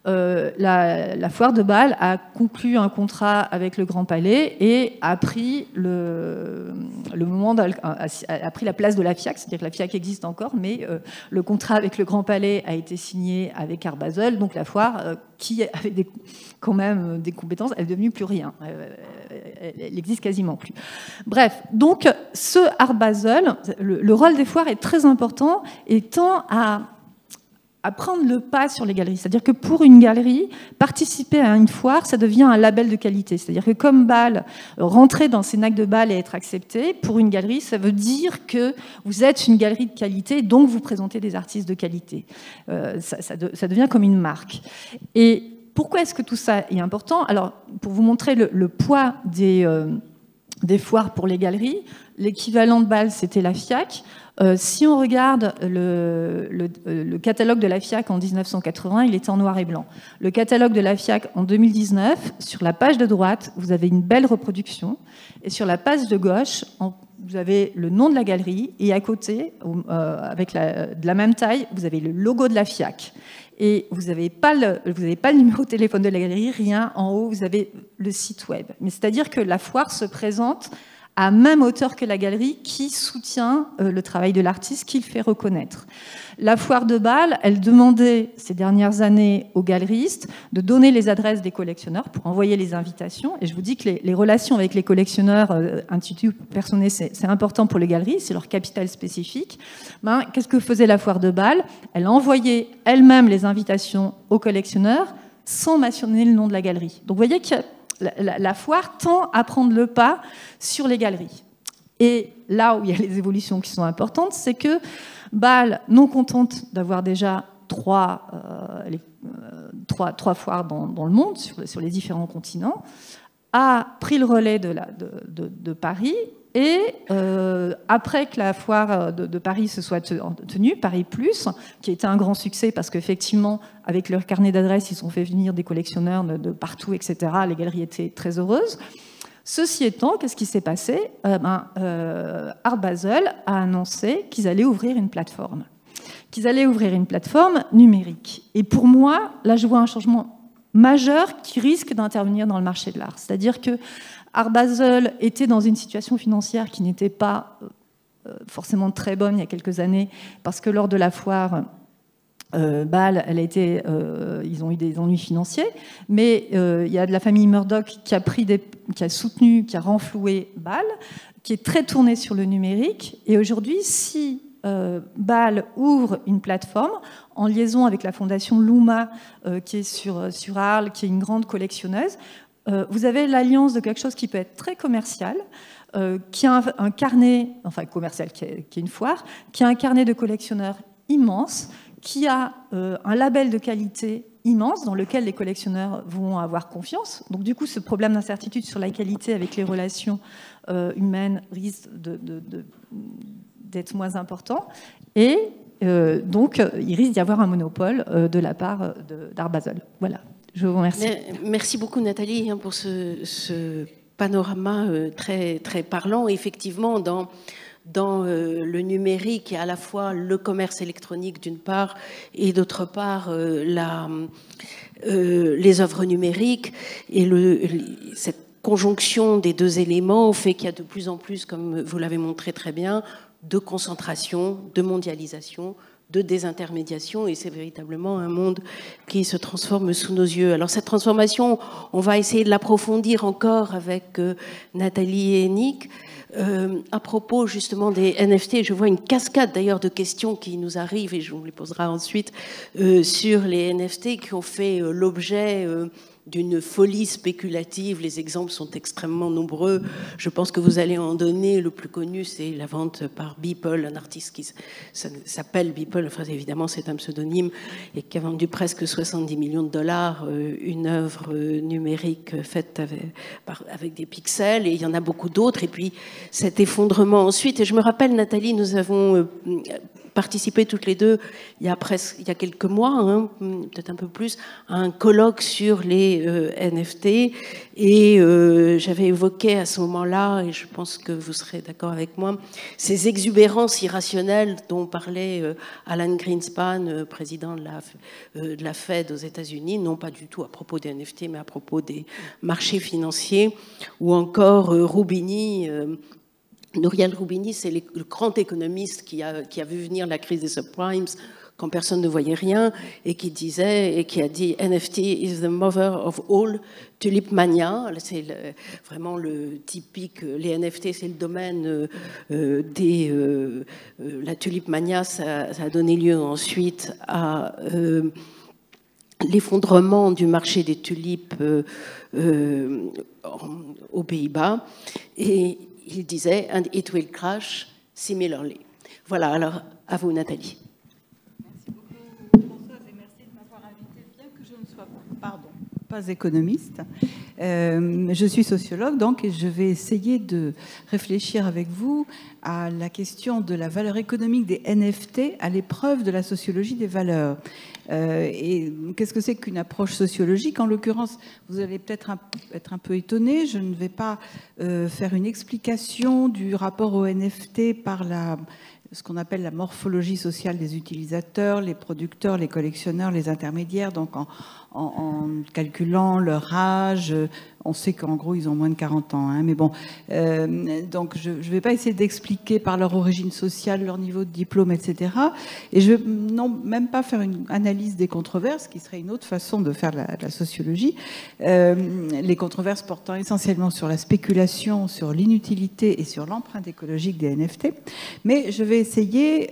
la foire de Bâle a conclu un contrat avec le Grand Palais et a pris a pris la place de la FIAC, c'est-à-dire que la FIAC existe encore, mais le contrat avec le Grand Palais a été signé avec Art Basel, donc la foire qui avait quand même des compétences, elle est devenue plus rien. Elle n'existe quasiment plus. Bref, donc ce Art Basel, le rôle des foires est très important et tend à prendre le pas sur les galeries. C'est-à-dire que pour une galerie, participer à une foire, ça devient un label de qualité. C'est-à-dire que comme Bâle, rentrer dans ces nacs de Bâle et être accepté, pour une galerie, ça veut dire que vous êtes une galerie de qualité, donc vous présentez des artistes de qualité. Ça devient comme une marque. Et pourquoi est-ce que tout ça est important? Alors, pour vous montrer le poids des foires pour les galeries, l'équivalent de Bâle, c'était la FIAC. Si on regarde le catalogue de la FIAC en 1980, il était en noir et blanc. Le catalogue de la FIAC en 2019, sur la page de droite, vous avez une belle reproduction, et sur la page de gauche, vous avez le nom de la galerie, et à côté, avec de la même taille, vous avez le logo de la FIAC. Et vous n'avez pas le numéro de téléphone de la galerie, rien. En haut, vous avez le site web. Mais c'est-à-dire que la foire se présente à même hauteur que la galerie qui soutient le travail de l'artiste, qui le fait reconnaître. La foire de Bâle, elle demandait ces dernières années aux galeristes de donner les adresses des collectionneurs pour envoyer les invitations. Et je vous dis que les relations avec les collectionneurs, Institut Personnet, c'est important pour les galeries, c'est leur capital spécifique. Qu'est-ce que faisait la foire de Bâle? Elle envoyait elle-même les invitations aux collectionneurs sans mentionner le nom de la galerie. Donc vous voyez que la foire tend à prendre le pas sur les galeries. Et là où il y a les évolutions qui sont importantes, c'est que Bâle, non contente d'avoir déjà trois foires dans le monde, sur les différents continents, a pris le relais de Paris. Et après que la foire de Paris se soit tenue, Paris Plus, qui a été un grand succès parce qu'effectivement, avec leur carnet d'adresses, ils ont fait venir des collectionneurs de partout, etc. Les galeries étaient très heureuses. Ceci étant, qu'est-ce qui s'est passé? Art Basel a annoncé qu'ils allaient ouvrir une plateforme. Numérique. Et pour moi, là, je vois un changement majeur qui risque d'intervenir dans le marché de l'art. C'est-à-dire que Art Basel était dans une situation financière qui n'était pas forcément très bonne il y a quelques années, parce que lors de la foire Bâle, ils ont eu des ennuis financiers, mais il y a de la famille Murdoch qui a soutenu, qui a renfloué Bâle, qui est très tournée sur le numérique. Et aujourd'hui, si Bâle ouvre une plateforme en liaison avec la fondation Luma, qui est sur Arles, qui est une grande collectionneuse, vous avez l'alliance de quelque chose qui peut être très commercial, qui a un carnet, enfin commercial, qui est une foire, qui a un carnet de collectionneurs immense, qui a un label de qualité immense dans lequel les collectionneurs vont avoir confiance. Donc du coup, ce problème d'incertitude sur la qualité avec les relations humaines risque d'être moins important. Et donc, il risque d'y avoir un monopole de la part d'Art Basel. Voilà, je vous remercie. Merci beaucoup Nathalie pour ce panorama très, très parlant. Effectivement, dans le numérique, il y a à la fois le commerce électronique d'une part et d'autre part les œuvres numériques. Et cette conjonction des deux éléments fait qu'il y a de plus en plus, comme vous l'avez montré très bien, de concentration, de mondialisation, de désintermédiation, et c'est véritablement un monde qui se transforme sous nos yeux. Alors cette transformation, on va essayer de l'approfondir encore avec Nathalie et Nick. À propos justement des NFT, je vois une cascade d'ailleurs de questions qui nous arrivent, et je vous les poserai ensuite, sur les NFT qui ont fait l'objet d'une folie spéculative. Les exemples sont extrêmement nombreux. Je pense que vous allez en donner. Le plus connu, c'est la vente par Beeple, un artiste qui s'appelle Beeple. Enfin, évidemment, c'est un pseudonyme et qui a vendu presque 70 millions de dollars une œuvre numérique faite avec des pixels. Et il y en a beaucoup d'autres. Et puis, cet effondrement ensuite. Et je me rappelle, Nathalie, nous avons participé toutes les deux il y a quelques mois, peut-être un peu plus, à un colloque sur les NFT, et j'avais évoqué à ce moment-là, et je pense que vous serez d'accord avec moi, ces exubérances irrationnelles dont parlait Alan Greenspan, président de la Fed aux États-Unis, non pas du tout à propos des NFT, mais à propos des marchés financiers, ou encore Roubini. Nouriel Roubini, c'est le grand économiste qui a vu venir la crise des subprimes quand personne ne voyait rien, et qui disait, et qui a dit NFT is the mother of all tulip mania. C'est vraiment le typique, les NFT c'est le domaine la tulip mania. Ça a donné lieu ensuite à l'effondrement du marché des tulipes aux Pays-Bas, et il disait « and it will crash similarly ». Voilà, alors à vous Nathalie. Merci beaucoup Françoise, et merci de m'avoir invitée, bien que je ne sois pas économiste. Je suis sociologue donc, et je vais essayer de réfléchir avec vous à la question de la valeur économique des NFT à l'épreuve de la sociologie des valeurs. Et qu'est-ce que c'est qu'une approche sociologique? En l'occurrence, vous allez peut-être être un peu étonné, je ne vais pas faire une explication du rapport au NFT par ce qu'on appelle la morphologie sociale des utilisateurs, les producteurs, les collectionneurs, les intermédiaires, donc en calculant leur âge. On sait qu'en gros, ils ont moins de 40 ans. Mais bon, donc je ne vais pas essayer d'expliquer par leur origine sociale, leur niveau de diplôme, etc. Et je ne vais même pas faire une analyse des controverses, qui serait une autre façon de faire la sociologie. Les controverses portant essentiellement sur la spéculation, sur l'inutilité et sur l'empreinte écologique des NFT. Mais je vais essayer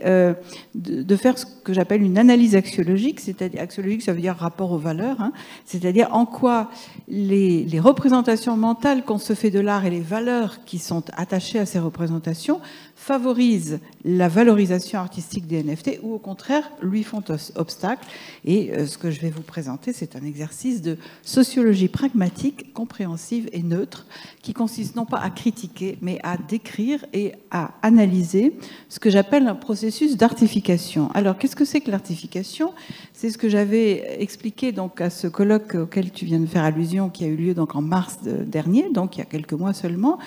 de faire ce que j'appelle une analyse axiologique. C'est-à-dire, axiologique, ça veut dire rapport aux valeurs. C'est-à-dire en quoi les représentations mentales qu'on se fait de l'art et les valeurs qui sont attachées à ces représentations favorisent la valorisation artistique des NFT ou au contraire lui font obstacle. Et ce que je vais vous présenter, c'est un exercice de sociologie pragmatique, compréhensive et neutre, qui consiste non pas à critiquer, mais à décrire et à analyser ce que j'appelle un processus d'artification. Alors, qu'est-ce que c'est que l'artification? C'est ce que j'avais expliqué donc à ce colloque auquel tu viens de faire allusion, qui a eu lieu donc en mars dernier, donc il y a quelques mois seulement,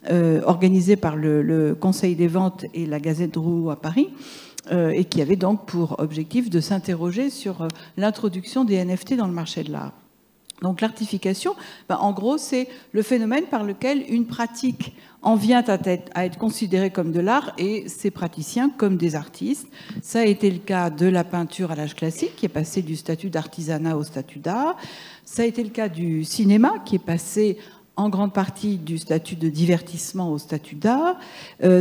organisé par le Conseil des ventes et la Gazette Drouot à Paris, et qui avait donc pour objectif de s'interroger sur l'introduction des NFT dans le marché de l'art. Donc l'artification, en gros, c'est le phénomène par lequel une pratique en vient à être considérée comme de l'art et ses praticiens comme des artistes. Ça a été le cas de la peinture à l'âge classique, qui est passée du statut d'artisanat au statut d'art. Ça a été le cas du cinéma, qui est passé en grande partie du statut de divertissement au statut d'art.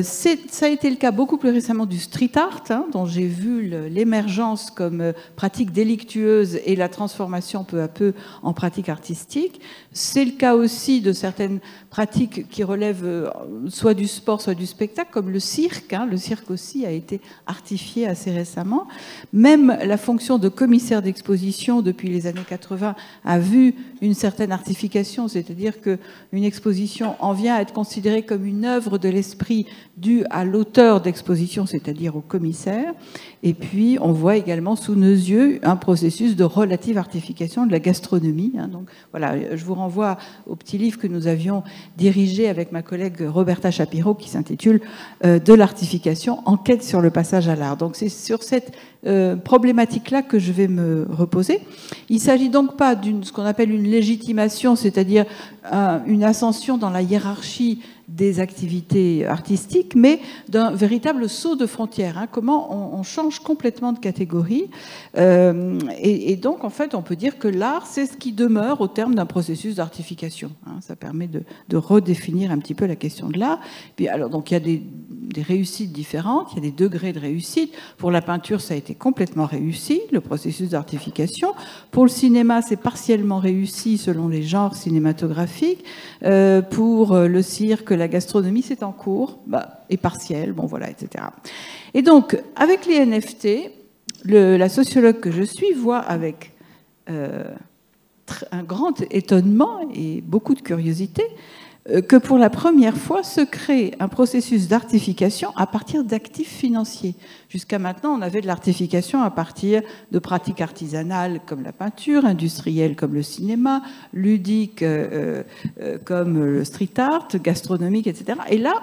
Ça a été le cas beaucoup plus récemment du street art, hein, dont j'ai vu l'émergence comme pratique délictueuse et la transformation peu à peu en pratique artistique. C'est le cas aussi de certaines pratiques qui relèvent soit du sport, soit du spectacle, comme le cirque. Hein. Le cirque aussi a été artifié assez récemment. Même la fonction de commissaire d'exposition depuis les années 80 a vu une certaine artification, c'est-à-dire qu'une exposition en vient à être considérée comme une œuvre de l'esprit due à l'auteur d'exposition, c'est-à-dire au commissaire. Et puis, on voit également sous nos yeux un processus de relative artification de la gastronomie. Hein. Donc, voilà, je vous renvoie au petit livre que nous avions dirigé avec ma collègue Roberta Shapiro qui s'intitule De l'artification, enquête sur le passage à l'art. Donc, c'est sur cette problématique-là que je vais me reposer. Il ne s'agit donc pas d'une ce qu'on appelle une légitimation, c'est-à-dire une ascension dans la hiérarchie des activités artistiques, mais d'un véritable saut de frontières. Hein. Comment on change complètement de catégorie. Et donc, en fait, on peut dire que l'art, c'est ce qui demeure au terme d'un processus d'artification. Hein. Ça permet de redéfinir un petit peu la question de l'art. Puis, alors, donc, il y a des réussites différentes, il y a des degrés de réussite. Pour la peinture, ça a été complètement réussi, le processus d'artification. Pour le cinéma, c'est partiellement réussi selon les genres cinématographiques. Pour le cirque, la gastronomie, c'est en cours, et partiel, bon voilà, etc. Et donc, avec les NFT, la sociologue que je suis voit avec un grand étonnement et beaucoup de curiosité que pour la première fois se crée un processus d'artification à partir d'actifs financiers. Jusqu'à maintenant, on avait de l'artification à partir de pratiques artisanales comme la peinture, industrielles comme le cinéma, ludiques comme le street art, gastronomique, etc. Et là,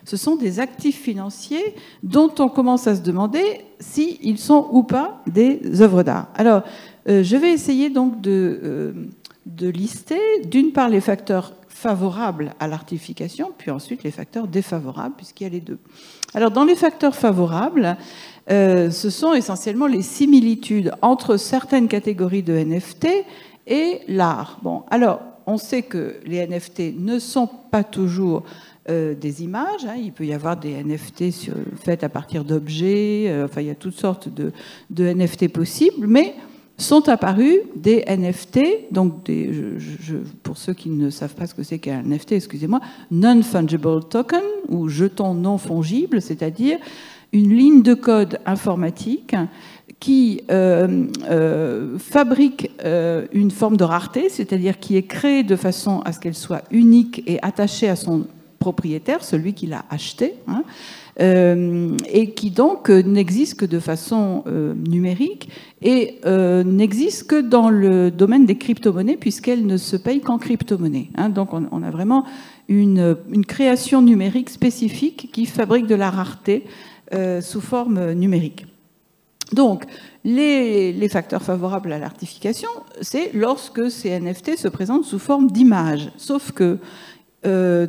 ce sont des actifs financiers dont on commence à se demander s'ils sont ou pas des œuvres d'art. Alors, je vais essayer donc de lister, d'une part, les facteurs favorables à l'artification, puis ensuite les facteurs défavorables, puisqu'il y a les deux. Alors, dans les facteurs favorables, ce sont essentiellement les similitudes entre certaines catégories de NFT et l'art. Bon, alors, on sait que les NFT ne sont pas toujours des images. Hein. Il peut y avoir des NFT faits à partir d'objets. Enfin, il y a toutes sortes de NFT possibles, mais sont apparus des NFT, donc pour ceux qui ne savent pas ce que c'est qu'un NFT, excusez-moi, non-fungible token, ou jeton non fongible, c'est-à-dire une ligne de code informatique qui fabrique une forme de rareté, c'est-à-dire qui est créée de façon à ce qu'elle soit unique et attachée à son propriétaire, celui qui l'a acheté, hein, et qui donc n'existe que de façon numérique et n'existe que dans le domaine des crypto-monnaies puisqu'elle ne se paye qu'en crypto-monnaie. Hein. Donc on a vraiment une création numérique spécifique qui fabrique de la rareté sous forme numérique. Donc, les facteurs favorables à l'artification, c'est lorsque ces NFT se présentent sous forme d'image. Sauf que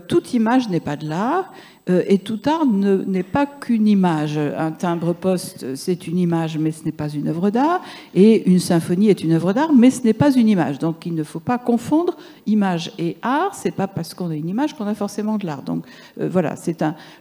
toute image n'est pas de l'art et tout art n'est pas qu'une image. Un timbre-poste, c'est une image, mais ce n'est pas une œuvre d'art. Et une symphonie est une œuvre d'art, mais ce n'est pas une image. Donc il ne faut pas confondre image et art. C'est pas parce qu'on a une image qu'on a forcément de l'art. Donc voilà,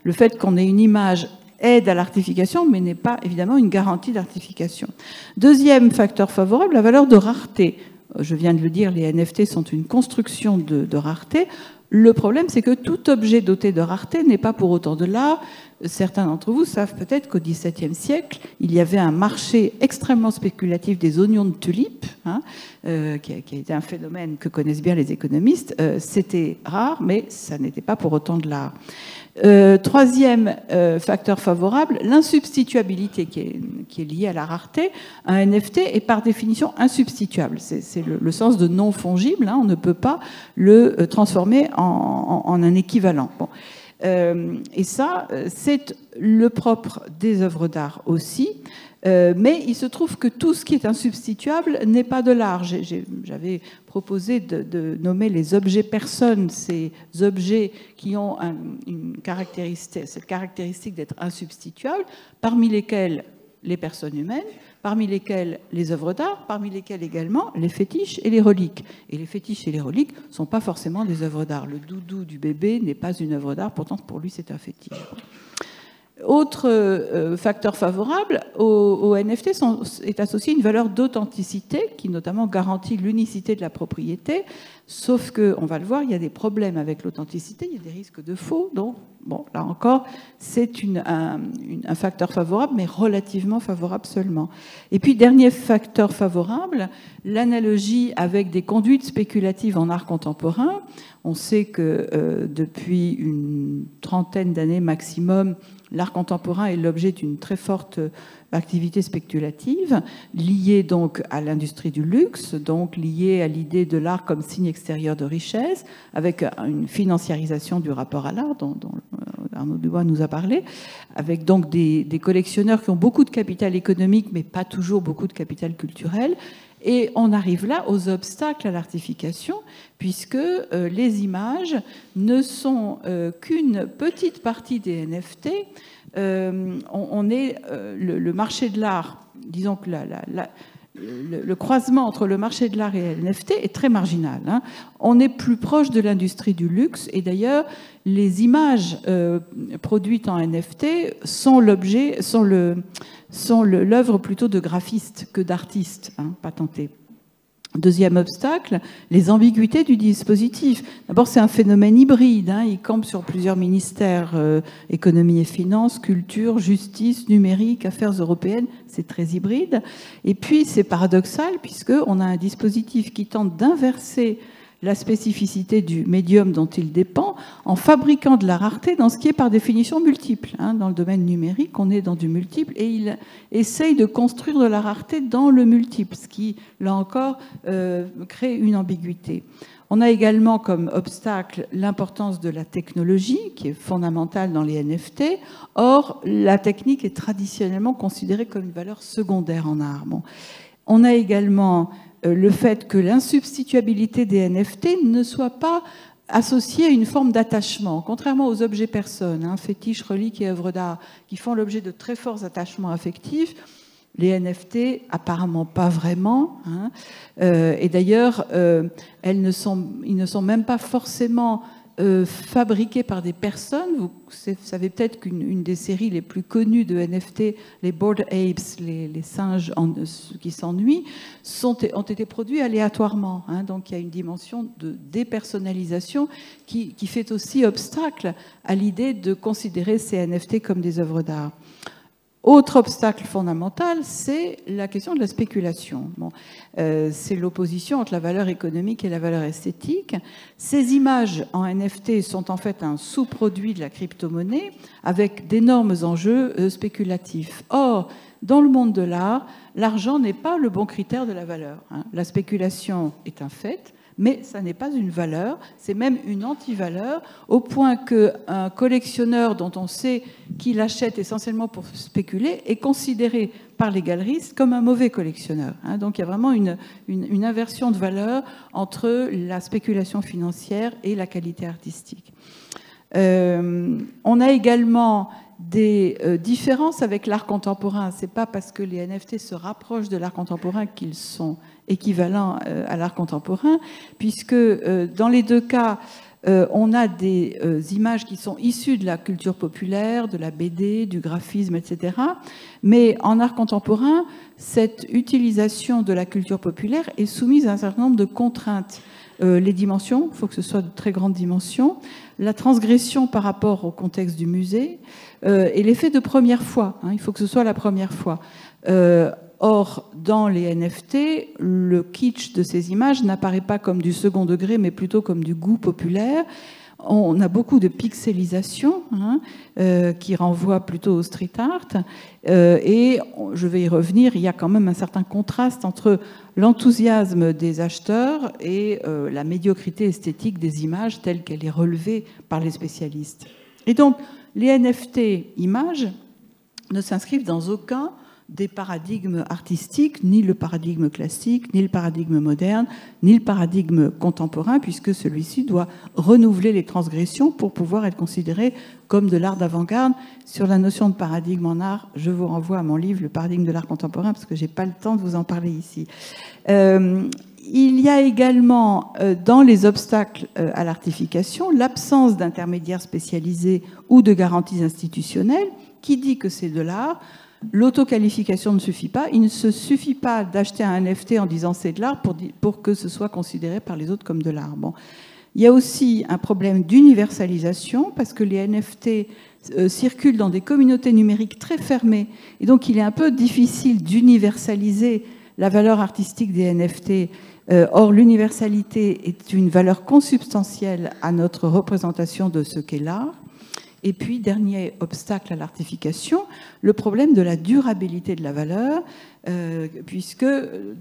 le fait qu'on ait une image aide à l'artification, mais n'est pas évidemment une garantie d'artification. Deuxième facteur favorable, la valeur de rareté. Je viens de le dire, les NFT sont une construction de rareté. Le problème, c'est que tout objet doté de rareté n'est pas pour autant de l'art. Certains d'entre vous savent peut-être qu'au XVIIe siècle, il y avait un marché extrêmement spéculatif des oignons de tulipe, hein, qui a été un phénomène que connaissent bien les économistes. C'était rare, mais ça n'était pas pour autant de l'art. Troisième facteur favorable, l'insubstituabilité qui est liée à la rareté. Un NFT est par définition insubstituable. C'est le sens de non fongible. Hein, on ne peut pas le transformer en un équivalent. Bon. Et ça, c'est le propre des œuvres d'art aussi. Mais il se trouve que tout ce qui est insubstituable n'est pas de l'art. J'avais proposé de nommer les objets personnes, ces objets qui ont cette caractéristique d'être insubstituables, parmi lesquels les personnes humaines, parmi lesquels les œuvres d'art, parmi lesquels également les fétiches et les reliques. Et les fétiches et les reliques ne sont pas forcément des œuvres d'art. Le doudou du bébé n'est pas une œuvre d'art, pourtant pour lui c'est un fétiche. Autre facteur favorable au NFT est associé une valeur d'authenticité qui notamment garantit l'unicité de la propriété, sauf que, on va le voir, il y a des problèmes avec l'authenticité, il y a des risques de faux, donc bon, là encore, c'est un facteur favorable, mais relativement favorable seulement. Et puis, dernier facteur favorable, l'analogie avec des conduites spéculatives en art contemporain. On sait que depuis une trentaine d'années maximum, l'art contemporain est l'objet d'une très forte activité spéculative, liée donc à l'industrie du luxe, donc liée à l'idée de l'art comme signe extérieur de richesse, avec une financiarisation du rapport à l'art dont Arnaud Dubois nous a parlé, avec donc des collectionneurs qui ont beaucoup de capital économique, mais pas toujours beaucoup de capital culturel. Et on arrive là aux obstacles à l'artification, puisque les images ne sont qu'une petite partie des NFT. Le marché de l'art, disons que le croisement entre le marché de l'art et les NFT est très marginal. Hein. On est plus proche de l'industrie du luxe, et d'ailleurs, les images produites en NFT sont l'œuvre plutôt de graphistes que d'artistes, hein, patentés. Deuxième obstacle, les ambiguïtés du dispositif. D'abord, c'est un phénomène hybride. Hein, il campe sur plusieurs ministères, économie et finances, culture, justice, numérique, affaires européennes. C'est très hybride. Et puis, c'est paradoxal puisqu'on a un dispositif qui tente d'inverser la spécificité du médium dont il dépend en fabriquant de la rareté dans ce qui est par définition multiple. Hein. Dans le domaine numérique, on est dans du multiple et il essaye de construire de la rareté dans le multiple, ce qui, là encore, crée une ambiguïté. On a également comme obstacle l'importance de la technologie, qui est fondamentale dans les NFT. Or, la technique est traditionnellement considérée comme une valeur secondaire en art. Bon. On a également le fait que l'insubstituabilité des NFT ne soit pas associée à une forme d'attachement, contrairement aux objets personnes, hein, fétiches, reliques et œuvres d'art, qui font l'objet de très forts attachements affectifs. Les NFT, apparemment pas vraiment. Hein. Et d'ailleurs, ils ne sont même pas forcément fabriqués par des personnes. Vous savez peut-être qu'une des séries les plus connues de NFT, les Bored Apes, les singes qui s'ennuient, ont été produits aléatoirement. Hein. Donc il y a une dimension de dépersonnalisation qui fait aussi obstacle à l'idée de considérer ces NFT comme des œuvres d'art. Autre obstacle fondamental, c'est la question de la spéculation. Bon, c'est l'opposition entre la valeur économique et la valeur esthétique. Ces images en NFT sont en fait un sous-produit de la crypto-monnaie avec d'énormes enjeux spéculatifs. Or, dans le monde de l'art, l'argent n'est pas le bon critère de la valeur. Hein. La spéculation est un fait, mais ça n'est pas une valeur, c'est même une anti-valeur, au point qu'un collectionneur dont on sait qu'il achète essentiellement pour spéculer est considéré par les galeristes comme un mauvais collectionneur. Donc il y a vraiment une inversion de valeur entre la spéculation financière et la qualité artistique. On a également des différences avec l'art contemporain. Ce n'est pas parce que les NFT se rapprochent de l'art contemporain qu'ils sont équivalents à l'art contemporain, puisque dans les deux cas, on a des images qui sont issues de la culture populaire, de la BD, du graphisme, etc. Mais en art contemporain, cette utilisation de la culture populaire est soumise à un certain nombre de contraintes. Les dimensions, il faut que ce soit de très grandes dimensions, la transgression par rapport au contexte du musée, et l'effet de première fois. Il faut que ce soit la première fois. Or, dans les NFT, le kitsch de ces images n'apparaît pas comme du second degré, mais plutôt comme du goût populaire. On a beaucoup de pixelisation qui renvoie plutôt au street art. Et je vais y revenir, il y a quand même un certain contraste entre l'enthousiasme des acheteurs et la médiocrité esthétique des images telle qu'elle est relevée par les spécialistes. Et donc, les NFT images ne s'inscrivent dans aucun des paradigmes artistiques, ni le paradigme classique, ni le paradigme moderne, ni le paradigme contemporain, puisque celui-ci doit renouveler les transgressions pour pouvoir être considéré comme de l'art d'avant-garde. Sur la notion de paradigme en art, je vous renvoie à mon livre « Le paradigme de l'art contemporain », parce que je n'ai pas le temps de vous en parler ici. Il y a également, dans les obstacles à l'artification, l'absence d'intermédiaires spécialisés ou de garanties institutionnelles. Qui dit que c'est de l'art? L'autoqualification ne suffit pas. Il ne se suffit pas d'acheter un NFT en disant c'est de l'art pour que ce soit considéré par les autres comme de l'art. Bon. Il y a aussi un problème d'universalisation parce que les NFT circulent dans des communautés numériques très fermées. Et donc il est un peu difficile d'universaliser la valeur artistique des NFT. Or, l'universalité est une valeur consubstantielle à notre représentation de ce qu'est l'art. Et puis, dernier obstacle à l'artification, le problème de la durabilité de la valeur, puisque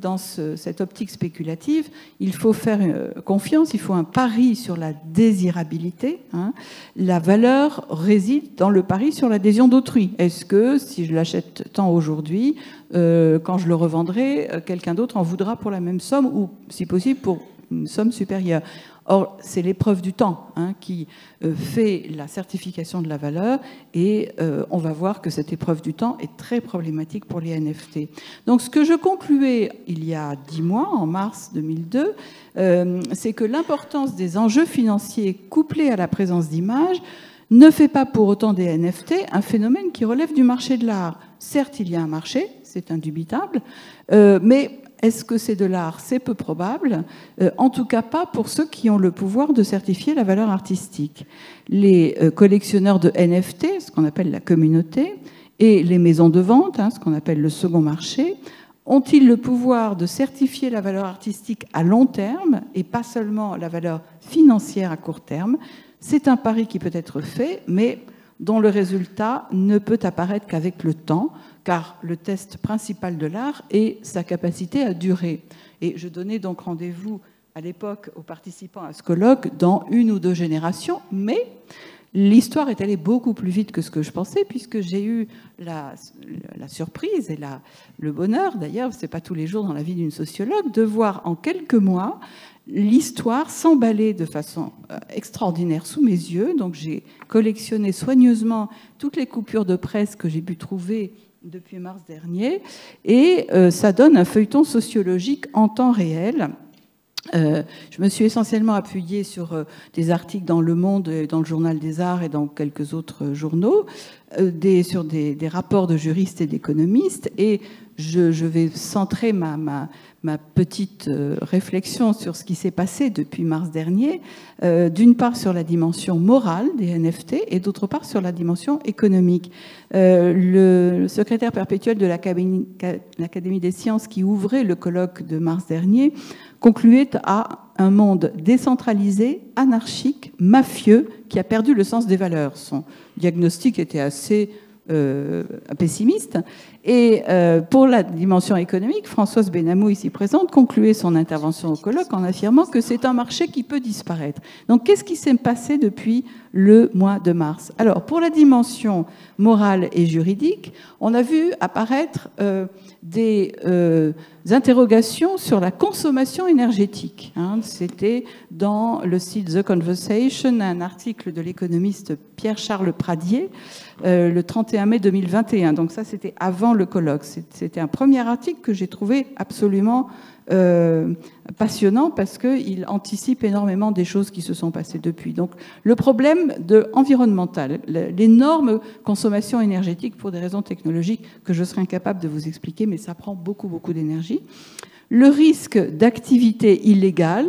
dans cette optique spéculative, il faut faire confiance, il faut un pari sur la désirabilité. Hein. La valeur réside dans le pari sur l'adhésion d'autrui. Est-ce que, si je l'achète tant aujourd'hui, quand je le revendrai, quelqu'un d'autre en voudra pour la même somme ou, si possible, pour une somme supérieure? Or, c'est l'épreuve du temps qui fait la certification de la valeur et on va voir que cette épreuve du temps est très problématique pour les NFT. Donc, ce que je concluais il y a 10 mois, en mars 2002, c'est que l'importance des enjeux financiers couplés à la présence d'images ne fait pas pour autant des NFT un phénomène qui relève du marché de l'art. Certes, il y a un marché, c'est indubitable, mais est-ce que c'est de l'art? C'est peu probable. En tout cas, pas pour ceux qui ont le pouvoir de certifier la valeur artistique. Les collectionneurs de NFT, ce qu'on appelle la communauté, et les maisons de vente, ce qu'on appelle le second marché, ont-ils le pouvoir de certifier la valeur artistique à long terme et pas seulement la valeur financière à court terme? C'est un pari qui peut être fait, mais dont le résultat ne peut apparaître qu'avec le temps, car le test principal de l'art est sa capacité à durer. Et je donnais donc rendez-vous à l'époque aux participants à ce colloque dans 1 ou 2 générations, mais l'histoire est allée beaucoup plus vite que ce que je pensais, puisque j'ai eu la surprise et le bonheur, d'ailleurs, ce n'est pas tous les jours dans la vie d'une sociologue, de voir en quelques mois l'histoire s'emballer de façon extraordinaire sous mes yeux. Donc j'ai collectionné soigneusement toutes les coupures de presse que j'ai pu trouver depuis mars dernier, et ça donne un feuilleton sociologique en temps réel. Je me suis essentiellement appuyée sur des articles dans Le Monde, dans le Journal des Arts et dans quelques autres journaux, sur des rapports de juristes et d'économistes, et je vais centrer ma petite réflexion sur ce qui s'est passé depuis mars dernier, d'une part sur la dimension morale des NFT et d'autre part sur la dimension économique. Le secrétaire perpétuel de l'Académie des sciences qui ouvrait le colloque de mars dernier concluait à un monde décentralisé, anarchique, mafieux, qui a perdu le sens des valeurs. Son diagnostic était assez pessimiste. Et pour la dimension économique, Françoise Benamou, ici présente, concluait son intervention au colloque en affirmant que c'est un marché qui peut disparaître. Donc, qu'est-ce qui s'est passé depuis le mois de mars? Alors, pour la dimension morale et juridique, on a vu apparaître des interrogations sur la consommation énergétique. C'était dans le site The Conversation, un article de l'économiste Pierre-Charles Pradier, le 31 mai 2021. Donc ça, c'était avant le colloque. C'était un premier article que j'ai trouvé absolument passionnant parce qu'il anticipe énormément des choses qui se sont passées depuis. Donc le problème environnemental, l'énorme consommation énergétique pour des raisons technologiques que je serais incapable de vous expliquer, mais ça prend beaucoup, beaucoup d'énergie. Le risque d'activité illégale,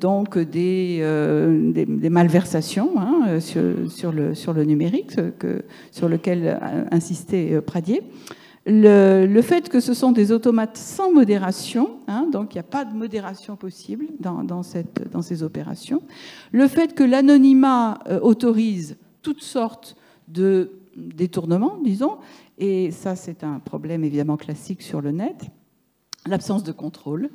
donc des malversations sur le numérique, sur lequel insistait Pradier. Le fait que ce sont des automates sans modération, donc il n'y a pas de modération possible dans ces opérations. Le fait que l'anonymat autorise toutes sortes de détournements, disons, et ça c'est un problème évidemment classique sur le net. L'absence de contrôle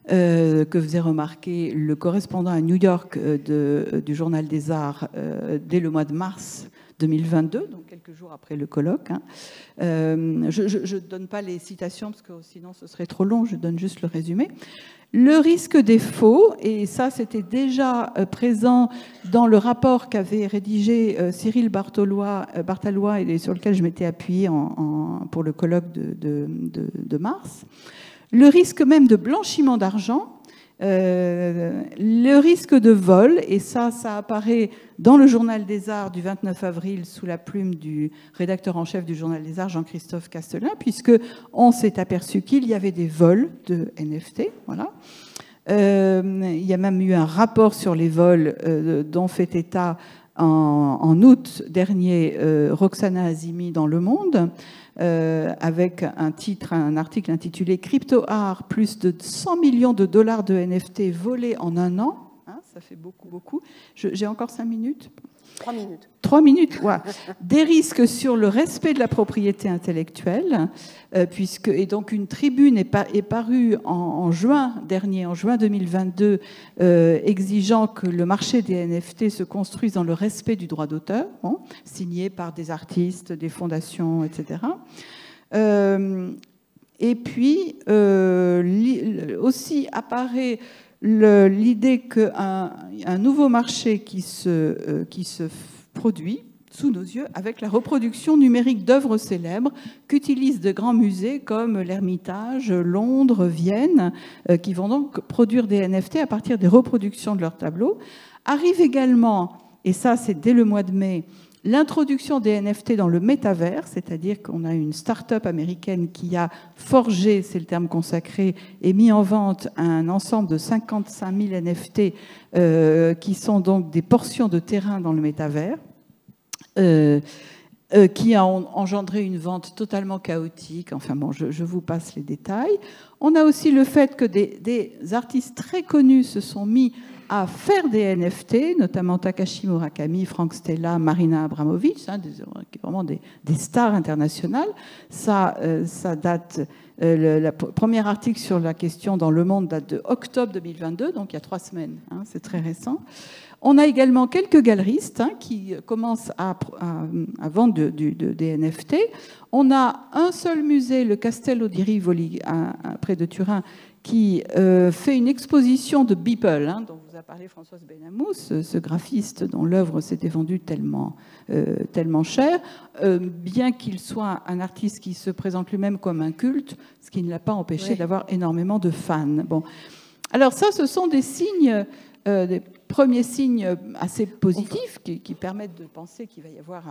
que faisait remarquer le correspondant à New York du Journal des Arts dès le mois de mars 2022, donc quelques jours après le colloque. Hein. Je ne donne pas les citations parce que sinon ce serait trop long, je donne juste le résumé. Le risque des faux, et ça c'était déjà présent dans le rapport qu'avait rédigé Cyril Barthalois et sur lequel je m'étais appuyée pour le colloque de mars. Le risque même de blanchiment d'argent, le risque de vol, et ça apparaît dans le Journal des Arts du 29 avril sous la plume du rédacteur en chef du Journal des Arts, Jean-Christophe Castelin, puisqu'on s'est aperçu qu'il y avait des vols de NFT. Voilà. Il y a même eu un rapport sur les vols dont fait état en août dernier Roxana Azimi dans Le Monde, avec un article intitulé « Crypto Art, plus de 100 millions de dollars de NFT volés en un an ». Ça fait beaucoup, beaucoup. J'ai encore 5 minutes. 3 minutes. 3 minutes, ouais. Des risques sur le respect de la propriété intellectuelle, et donc une tribune est parue en juin dernier, en juin 2022, exigeant que le marché des NFT se construise dans le respect du droit d'auteur, signé par des artistes, des fondations, etc. Et puis, aussi apparaît l'idée qu'un nouveau marché qui se produit sous nos yeux avec la reproduction numérique d'œuvres célèbres qu'utilisent de grands musées comme l'Ermitage, Londres, Vienne, qui vont donc produire des NFT à partir des reproductions de leurs tableaux. Arrive également, et ça c'est dès le mois de mai, l'introduction des NFT dans le métavers, c'est-à-dire qu'on a une start-up américaine qui a forgé, c'est le terme consacré, et mis en vente un ensemble de 55 000 NFT qui sont donc des portions de terrain dans le métavers, qui a engendré une vente totalement chaotique. Enfin bon, je vous passe les détails. On a aussi le fait que des artistes très connus se sont mis à faire des NFT, notamment Takashi Murakami, Frank Stella, Marina Abramovic, vraiment des stars internationales. Ça date, le premier article sur la question dans Le Monde date de octobre 2022, donc il y a 3 semaines, c'est très récent. On a également quelques galeristes qui commencent à vendre des NFT. On a un seul musée, le Castello di Rivoli, près de Turin, qui fait une exposition de Beeple, dont vous a parlé Françoise Benamou, ce graphiste dont l'œuvre s'était vendue tellement cher, bien qu'il soit un artiste qui se présente lui-même comme un culte, ce qui ne l'a pas empêché d'avoir énormément de fans. Bon. Alors ça, ce sont des signes, des premiers signes assez positifs qui permettent de penser qu'il va y avoir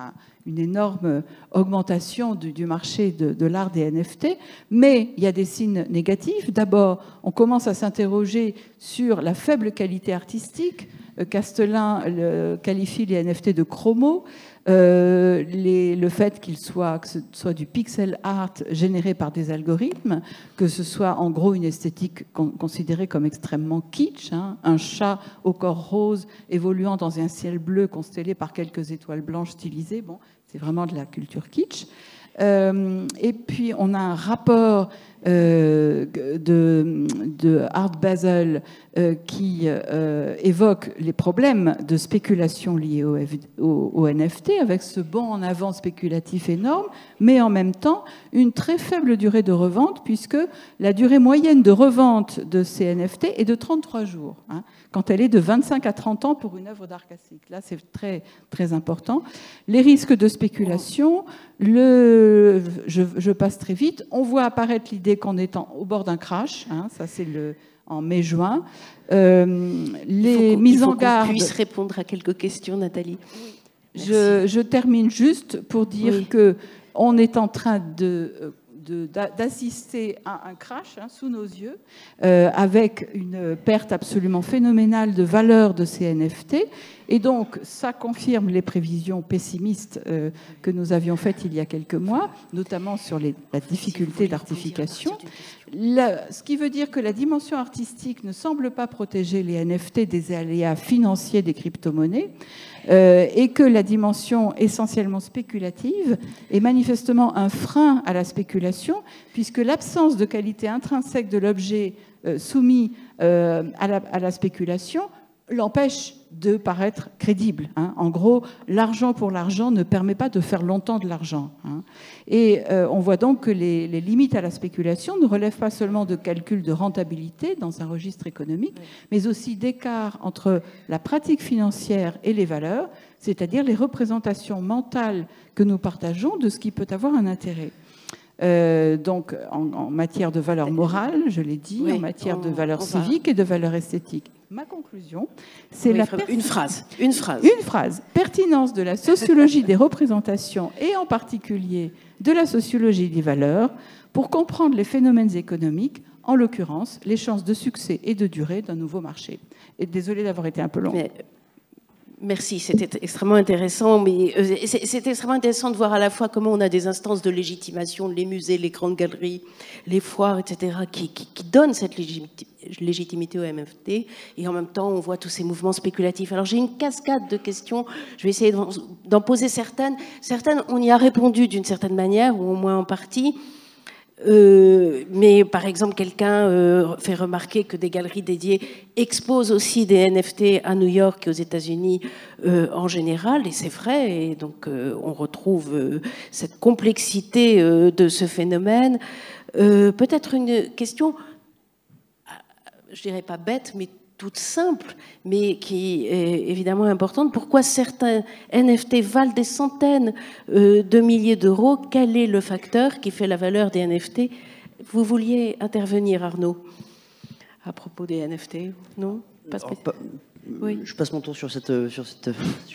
une énorme augmentation du marché de l'art des NFT. Mais il y a des signes négatifs. D'abord, on commence à s'interroger sur la faible qualité artistique. Castelin qualifie les NFT de chromos. Le fait que ce soit du pixel art généré par des algorithmes, que ce soit en gros une esthétique considérée comme extrêmement kitsch, un chat au corps rose évoluant dans un ciel bleu constellé par quelques étoiles blanches stylisées, bon, c'est vraiment de la culture kitsch. Et puis on a un rapport de Art Basel qui évoque les problèmes de spéculation liés au NFT, avec ce bond en avant spéculatif énorme, mais en même temps une très faible durée de revente, puisque la durée moyenne de revente de ces NFT est de 33 jours, quand elle est de 25 à 30 ans pour une œuvre d'art classique. Là, c'est très, très important. Les risques de spéculation, je passe très vite. On voit apparaître l'idée qu'on est au bord d'un crash, ça c'est en mai-juin. Les mises en garde... qu'on puisse répondre à quelques questions, Nathalie. Je termine juste pour dire qu'on est en train d'assister à un crash sous nos yeux, avec une perte absolument phénoménale de valeur de ces NFT. Et donc, ça confirme les prévisions pessimistes que nous avions faites il y a quelques mois, notamment sur la difficulté d'artification. Ce qui veut dire que la dimension artistique ne semble pas protéger les NFT des aléas financiers des crypto-monnaies, et que la dimension essentiellement spéculative est manifestement un frein à la spéculation, puisque l'absence de qualité intrinsèque de l'objet soumis à la spéculation l'empêche de paraître crédible. Hein. En gros, l'argent pour l'argent ne permet pas de faire longtemps de l'argent. Hein. Et on voit donc que les limites à la spéculation ne relèvent pas seulement de calculs de rentabilité dans un registre économique, mais aussi d'écart entre la pratique financière et les valeurs, c'est-à-dire les représentations mentales que nous partageons de ce qui peut avoir un intérêt. Donc en matière de valeurs morales, je l'ai dit, en matière de valeurs civiques et de valeurs esthétiques. Ma conclusion, c'est une phrase. Une phrase. Pertinence de la sociologie des représentations et en particulier de la sociologie des valeurs pour comprendre les phénomènes économiques, en l'occurrence les chances de succès et de durée d'un nouveau marché. Et désolée d'avoir été un peu long. Merci, c'était extrêmement intéressant, mais c'est extrêmement intéressant de voir à la fois comment on a des instances de légitimation, les musées, les grandes galeries, les foires, etc., qui donnent cette légitimité au NFT, et en même temps on voit tous ces mouvements spéculatifs. Alors j'ai une cascade de questions, je vais essayer d'en poser certaines. Certaines, on y a répondu d'une certaine manière, ou au moins en partie. Mais par exemple, quelqu'un fait remarquer que des galeries dédiées exposent aussi des NFT à New York et aux États-Unis en général, et c'est vrai, et donc on retrouve cette complexité de ce phénomène. Peut-être une question, je dirais pas bête, mais toute simple, mais qui est évidemment importante. Pourquoi certains NFT valent des centaines de milliers d'euros? Quel est le facteur qui fait la valeur des NFT? Vous vouliez intervenir, Arnaud, à propos des NFT? Non, pas oui. Je passe mon tour sur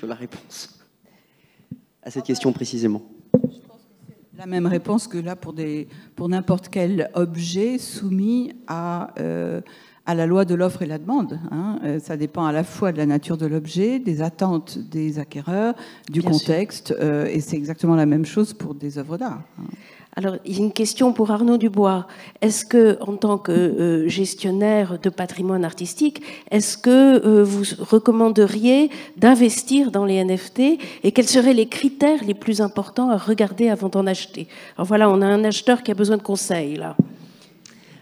la réponse à cette question précisément. Je pense que c'est la même réponse que là pour n'importe quel objet soumis à la loi de l'offre et la demande. Hein. Ça dépend à la fois de la nature de l'objet, des attentes des acquéreurs, du contexte, et c'est exactement la même chose pour des œuvres d'art. Hein. Alors, il y a une question pour Arnaud Dubois. Est-ce que, en tant que gestionnaire de patrimoine artistique, est-ce que vous recommanderiez d'investir dans les NFT, et quels seraient les critères les plus importants à regarder avant d'en acheter? Alors voilà, on a un acheteur qui a besoin de conseils, là.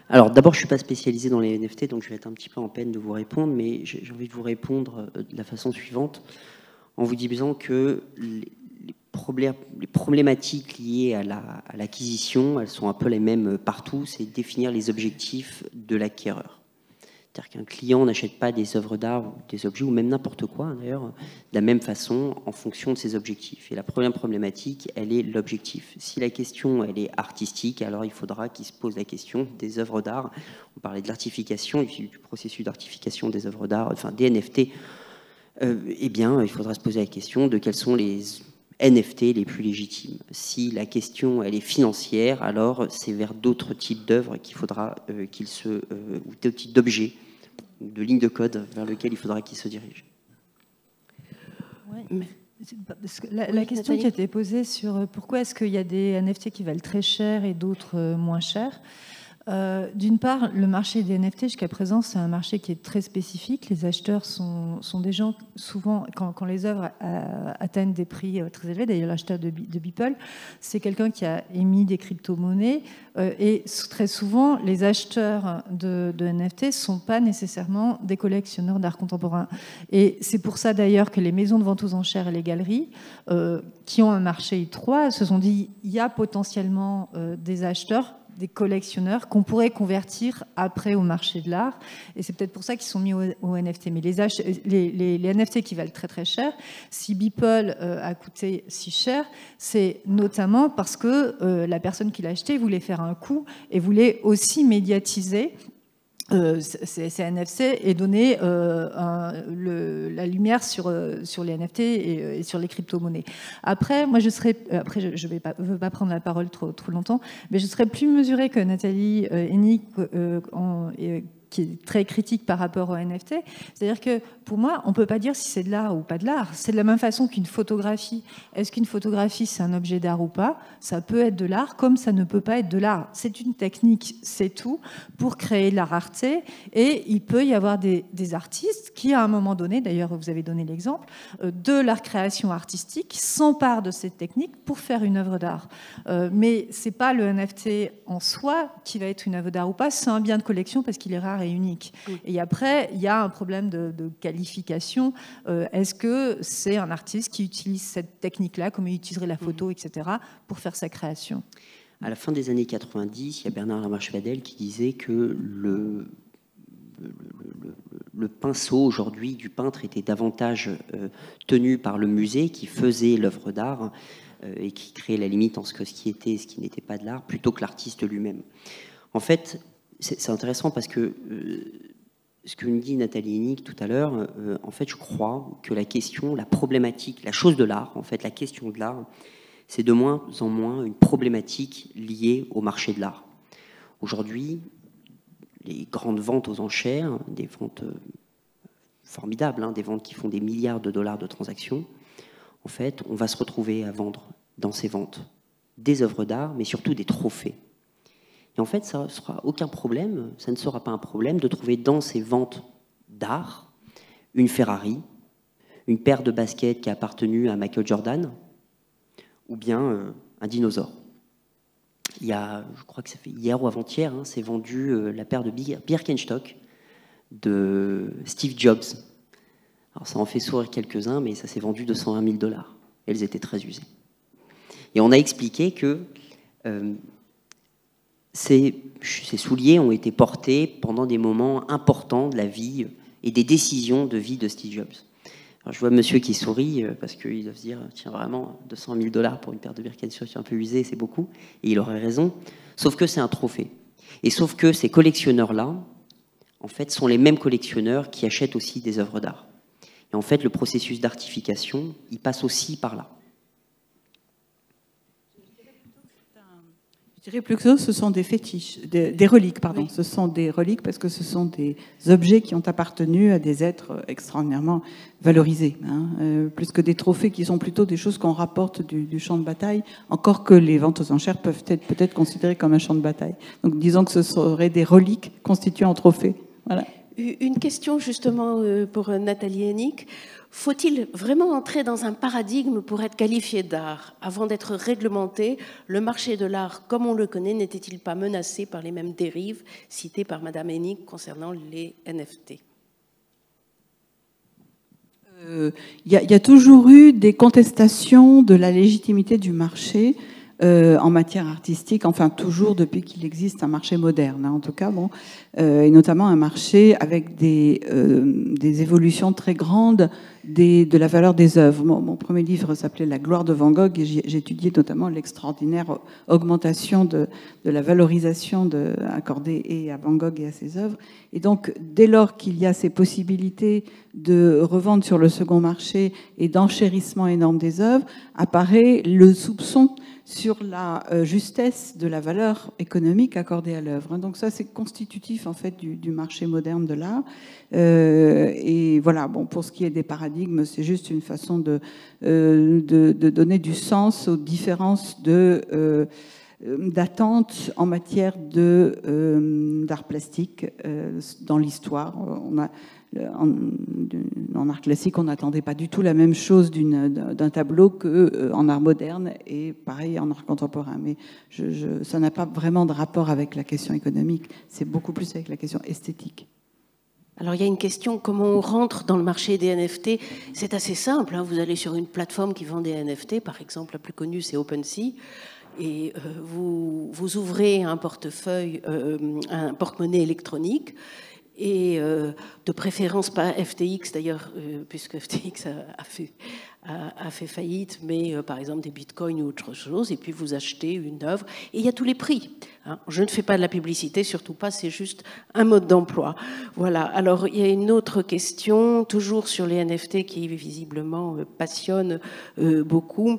Alors d'abord, je ne suis pas spécialisé dans les NFT, donc je vais être un petit peu en peine de vous répondre, mais j'ai envie de vous répondre de la façon suivante, en vous disant que les problématiques liées à l'acquisition, elles sont un peu les mêmes partout, c'est définir les objectifs de l'acquéreur. C'est-à-dire qu'un client n'achète pas des œuvres d'art ou des objets, ou même n'importe quoi d'ailleurs, de la même façon en fonction de ses objectifs. Et la première problématique, elle est l'objectif. Si la question, elle est artistique, alors il faudra qu'il se pose la question des œuvres d'art. On parlait de l'artification, du processus d'artification des œuvres d'art, enfin des NFT. Eh bien, il faudra se poser la question de quels sont les NFT les plus légitimes. Si la question, elle est financière, alors c'est vers d'autres types d'œuvres qu'il faudra ou d'autres types d'objets, de lignes de code vers lesquelles il faudra qu'il se dirige. Ouais. Parce que la question qui a été posée sur pourquoi est-ce qu'il y a des NFT qui valent très cher et d'autres moins cher. D'une part, le marché des NFT, jusqu'à présent, c'est un marché qui est très spécifique. Les acheteurs sont des gens, souvent, quand les œuvres atteignent des prix très élevés, d'ailleurs l'acheteur de Beeple, c'est quelqu'un qui a émis des crypto-monnaies, et très souvent, les acheteurs de NFT ne sont pas nécessairement des collectionneurs d'art contemporain. Et c'est pour ça, d'ailleurs, que les maisons de vente aux enchères et les galeries, qui ont un marché étroit, se sont dit, il y a potentiellement des acheteurs, des collectionneurs qu'on pourrait convertir après au marché de l'art. Et c'est peut-être pour ça qu'ils sont mis au NFT. Mais les NFT qui valent très très cher, si Beeple a coûté si cher, c'est notamment parce que la personne qui l'a acheté voulait faire un coup et voulait aussi médiatiser ces NFT et donner la lumière sur les NFT et sur les crypto-monnaies. Après, moi, je ne veux pas prendre la parole trop longtemps, mais je serais plus mesurée que Nathalie Hennig, qui est très critique par rapport au NFT. C'est-à-dire que pour moi, on ne peut pas dire si c'est de l'art ou pas de l'art. C'est de la même façon qu'une photographie. Est-ce qu'une photographie, c'est un objet d'art ou pas? Ça peut être de l'art comme ça ne peut pas être de l'art. C'est une technique, c'est tout, pour créer de la rareté. Et il peut y avoir des artistes qui, à un moment donné, d'ailleurs, vous avez donné l'exemple, de leur création artistique, s'emparent de cette technique pour faire une œuvre d'art. Mais ce n'est pas le NFT en soi qui va être une œuvre d'art ou pas, c'est un bien de collection parce qu'il est rare est unique. Et après, il y a un problème de qualification. Est-ce que c'est un artiste qui utilise cette technique-là, comme il utiliserait la photo, etc., pour faire sa création? À la fin des années 90, il y a Bernard Lamarche-Vadel qui disait que le pinceau aujourd'hui du peintre était davantage tenu par le musée qui faisait l'œuvre d'art et qui créait la limite entre ce qui était et ce qui n'était pas de l'art, plutôt que l'artiste lui-même. En fait, c'est intéressant parce que ce que nous dit Nathalie Hennig tout à l'heure, en fait, je crois que la question, la problématique, la chose de l'art, en fait, la question de l'art, c'est de moins en moins une problématique liée au marché de l'art. Aujourd'hui, les grandes ventes aux enchères, des ventes formidables, hein, des ventes qui font des milliards de dollars de transactions, en fait, on va se retrouver à vendre dans ces ventes des œuvres d'art, mais surtout des trophées. Et en fait, ça ne sera aucun problème, ça ne sera pas un problème de trouver dans ces ventes d'art une Ferrari, une paire de baskets qui a appartenu à Michael Jordan, ou bien un dinosaure. Il y a, je crois que ça fait hier ou avant-hier, hein, c'est vendu la paire de Birkenstock de Steve Jobs. Alors ça en fait sourire quelques-uns, mais ça s'est vendu 220 000 $. Elles étaient très usées. Et on a expliqué que ces souliers ont été portés pendant des moments importants de la vie et des décisions de vie de Steve Jobs. Alors je vois monsieur qui sourit parce qu'il doit se dire tiens, vraiment, 200 000 $ pour une paire de Birkenstock un peu usée, c'est beaucoup. Et il aurait raison. Sauf que c'est un trophée. Et sauf que ces collectionneurs-là, en fait, sont les mêmes collectionneurs qui achètent aussi des œuvres d'art. Et en fait, le processus d'artification, il passe aussi par là. Je dirais plutôt que ce sont des fétiches, des reliques, pardon. Oui. Ce sont des reliques parce que ce sont des objets qui ont appartenu à des êtres extraordinairement valorisés, hein, plus que des trophées qui sont plutôt des choses qu'on rapporte du champ de bataille, encore que les ventes aux enchères peuvent être peut-être considérées comme un champ de bataille. Donc disons que ce seraient des reliques constituées en trophées. Voilà. Une question justement pour Nathalie Hennig. Faut-il vraiment entrer dans un paradigme pour être qualifié d'art? Avant d'être réglementé, le marché de l'art, comme on le connaît, n'était-il pas menacé par les mêmes dérives citées par Madame Hennig concernant les NFT? Il y a toujours eu des contestations de la légitimité du marché en matière artistique, enfin toujours depuis qu'il existe un marché moderne, hein, en tout cas, bon, et notamment un marché avec des évolutions très grandes de la valeur des œuvres. Mon premier livre s'appelait La gloire de Van Gogh et j'ai étudié notamment l'extraordinaire augmentation de la valorisation accordée à Van Gogh et à ses œuvres. Et donc, dès lors qu'il y a ces possibilités de revente sur le second marché et d'enchérissement énorme des œuvres, apparaît le soupçon sur la justesse de la valeur économique accordée à l'œuvre. Donc ça, c'est constitutif en fait du marché moderne de l'art. Et voilà, bon, pour ce qui est des paradigmes, c'est juste une façon de donner du sens aux différences d'attentes en matière d'art plastique dans l'histoire. En art classique, on n'attendait pas du tout la même chose d'un tableau qu'en art moderne et pareil en art contemporain. Mais ça n'a pas vraiment de rapport avec la question économique, c'est beaucoup plus avec la question esthétique. Alors il y a une question, comment on rentre dans le marché des NFT? C'est assez simple, hein, vous allez sur une plateforme qui vend des NFT, par exemple la plus connue c'est OpenSea, et vous ouvrez un portefeuille, un porte-monnaie électronique, et de préférence pas FTX d'ailleurs, puisque FTX a fait faillite, mais par exemple des bitcoins ou autre chose, et puis vous achetez une œuvre, et il y a tous les prix. Hein. Je ne fais pas de la publicité, surtout pas, c'est juste un mode d'emploi. Voilà, alors il y a une autre question, toujours sur les NFT, qui visiblement passionne beaucoup.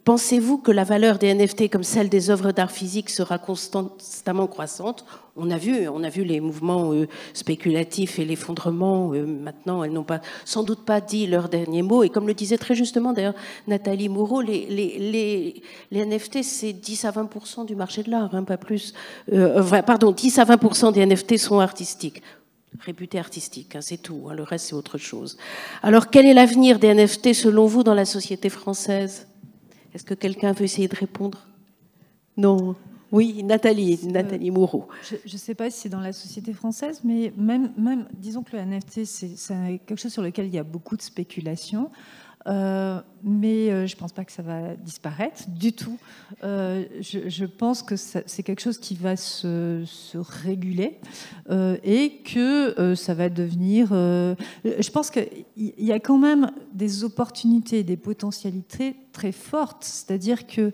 Pensez-vous que la valeur des NFT comme celle des œuvres d'art physique sera constamment croissante? On a vu les mouvements spéculatifs et l'effondrement. Maintenant, elles n'ont sans doute pas dit leur dernier mot. Et comme le disait très justement d'ailleurs Nathalie Moreau, les NFT, c'est 10 à 20% du marché de l'art, hein, pas plus. 10 à 20% des NFT sont artistiques. Réputés artistiques, hein, c'est tout. Hein, le reste, c'est autre chose. Alors, quel est l'avenir des NFT selon vous dans la société française? Est-ce que quelqu'un veut essayer de répondre? Non. Oui, Nathalie Moureau. Je ne sais pas si c'est dans la société française, mais même disons que le NFT, c'est quelque chose sur lequel il y a beaucoup de spéculation. Mais je ne pense pas que ça va disparaître du tout. Je pense que c'est quelque chose qui va se réguler et que ça va devenir... je pense qu'il y a quand même des opportunités, des potentialités très fortes. C'est-à-dire que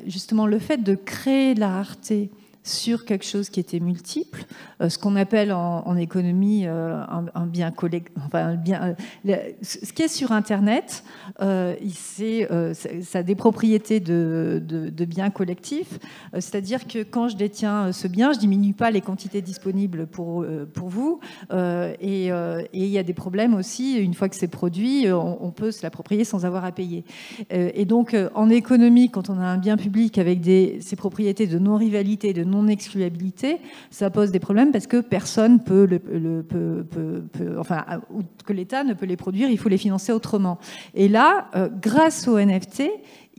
justement, le fait de créer de la rareté sur quelque chose qui était multiple, ce qu'on appelle en économie un bien collectif, enfin ce qui est sur Internet, ça a des propriétés de biens collectifs, c'est-à-dire que quand je détiens ce bien, je diminue pas les quantités disponibles pour vous, et il y a des problèmes aussi, une fois que c'est produit, on peut se l'approprier sans avoir à payer. Et donc en économie, quand on a un bien public avec ces propriétés de non-rivalité, de non-excluabilité, ça pose des problèmes parce que personne peut ou que l'État ne peut les produire, il faut les financer autrement. Et là, grâce au NFT,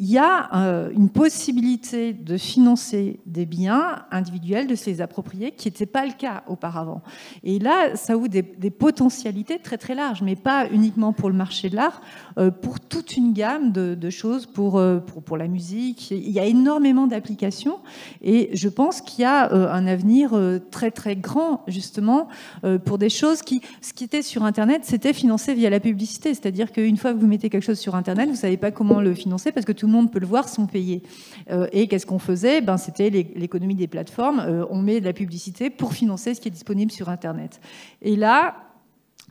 il y a une possibilité de financer des biens individuels, de se les approprier, qui n'était pas le cas auparavant. Et là, ça ouvre des potentialités très très larges, mais pas uniquement pour le marché de l'art, pour toute une gamme de choses, pour la musique. Il y a énormément d'applications et je pense qu'il y a un avenir très très grand, justement, pour des choses ce qui était sur Internet, c'était financé via la publicité. C'est-à-dire qu'une fois que vous mettez quelque chose sur Internet, vous ne savez pas comment le financer parce que tout le monde peut le voir sans payer. Et qu'est-ce qu'on faisait ? C'était l'économie des plateformes. On met de la publicité pour financer ce qui est disponible sur Internet. Et là,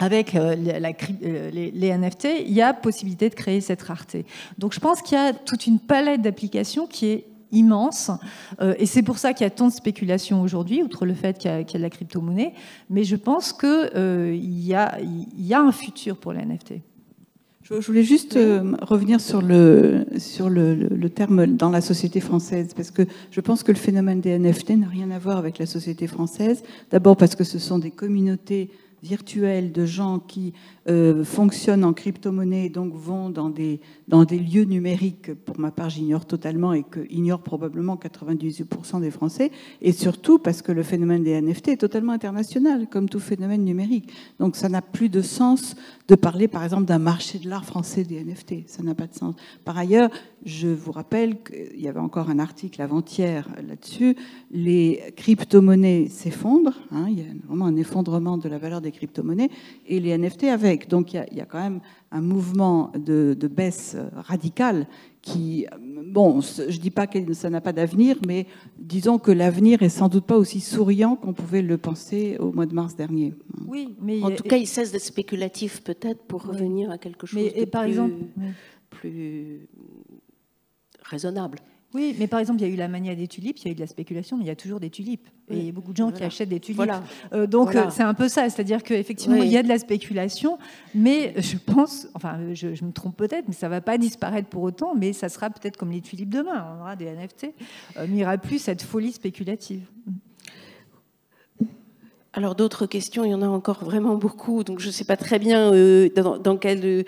avec les NFT, il y a possibilité de créer cette rareté. Donc je pense qu'il y a toute une palette d'applications qui est immense, et c'est pour ça qu'il y a tant de spéculation aujourd'hui, outre le fait qu'il y a de la crypto-monnaie, mais je pense qu'il y a un futur pour les NFT. Je voulais juste revenir sur le terme dans la société française, parce que je pense que le phénomène des NFT n'a rien à voir avec la société française. D'abord parce que ce sont des communautés virtuelles de gens qui fonctionnent en crypto-monnaie, donc vont dans des lieux numériques, pour ma part j'ignore totalement et que ignorent probablement 98% des Français, et surtout parce que le phénomène des NFT est totalement international, comme tout phénomène numérique. Donc ça n'a plus de sens de parler par exemple d'un marché de l'art français des NFT, ça n'a pas de sens. Par ailleurs, je vous rappelle qu'il y avait encore un article avant-hier là-dessus, les crypto-monnaies s'effondrent, il y a vraiment un effondrement de la valeur des crypto-monnaies, et les NFT avec. Donc il y a quand même un mouvement de baisse radicale qui, bon, je ne dis pas que ça n'a pas d'avenir, mais disons que l'avenir est sans doute pas aussi souriant qu'on pouvait le penser au mois de mars dernier. Oui, mais en tout cas, il cesse d'être spéculatif peut-être pour revenir à quelque chose plus raisonnable. Oui, mais par exemple, il y a eu la mania des tulipes, il y a eu de la spéculation, mais il y a toujours des tulipes. Et il y a beaucoup de gens qui achètent des tulipes. Voilà. Donc, c'est un peu ça. C'est-à-dire qu'effectivement, il y a de la spéculation, mais je pense, enfin, je me trompe peut-être, mais ça ne va pas disparaître pour autant, mais ça sera peut-être comme les tulipes demain. On aura des NFT, mais il n'y aura plus cette folie spéculative. Alors, d'autres questions, il y en a encore vraiment beaucoup, donc je ne sais pas très bien dans quel...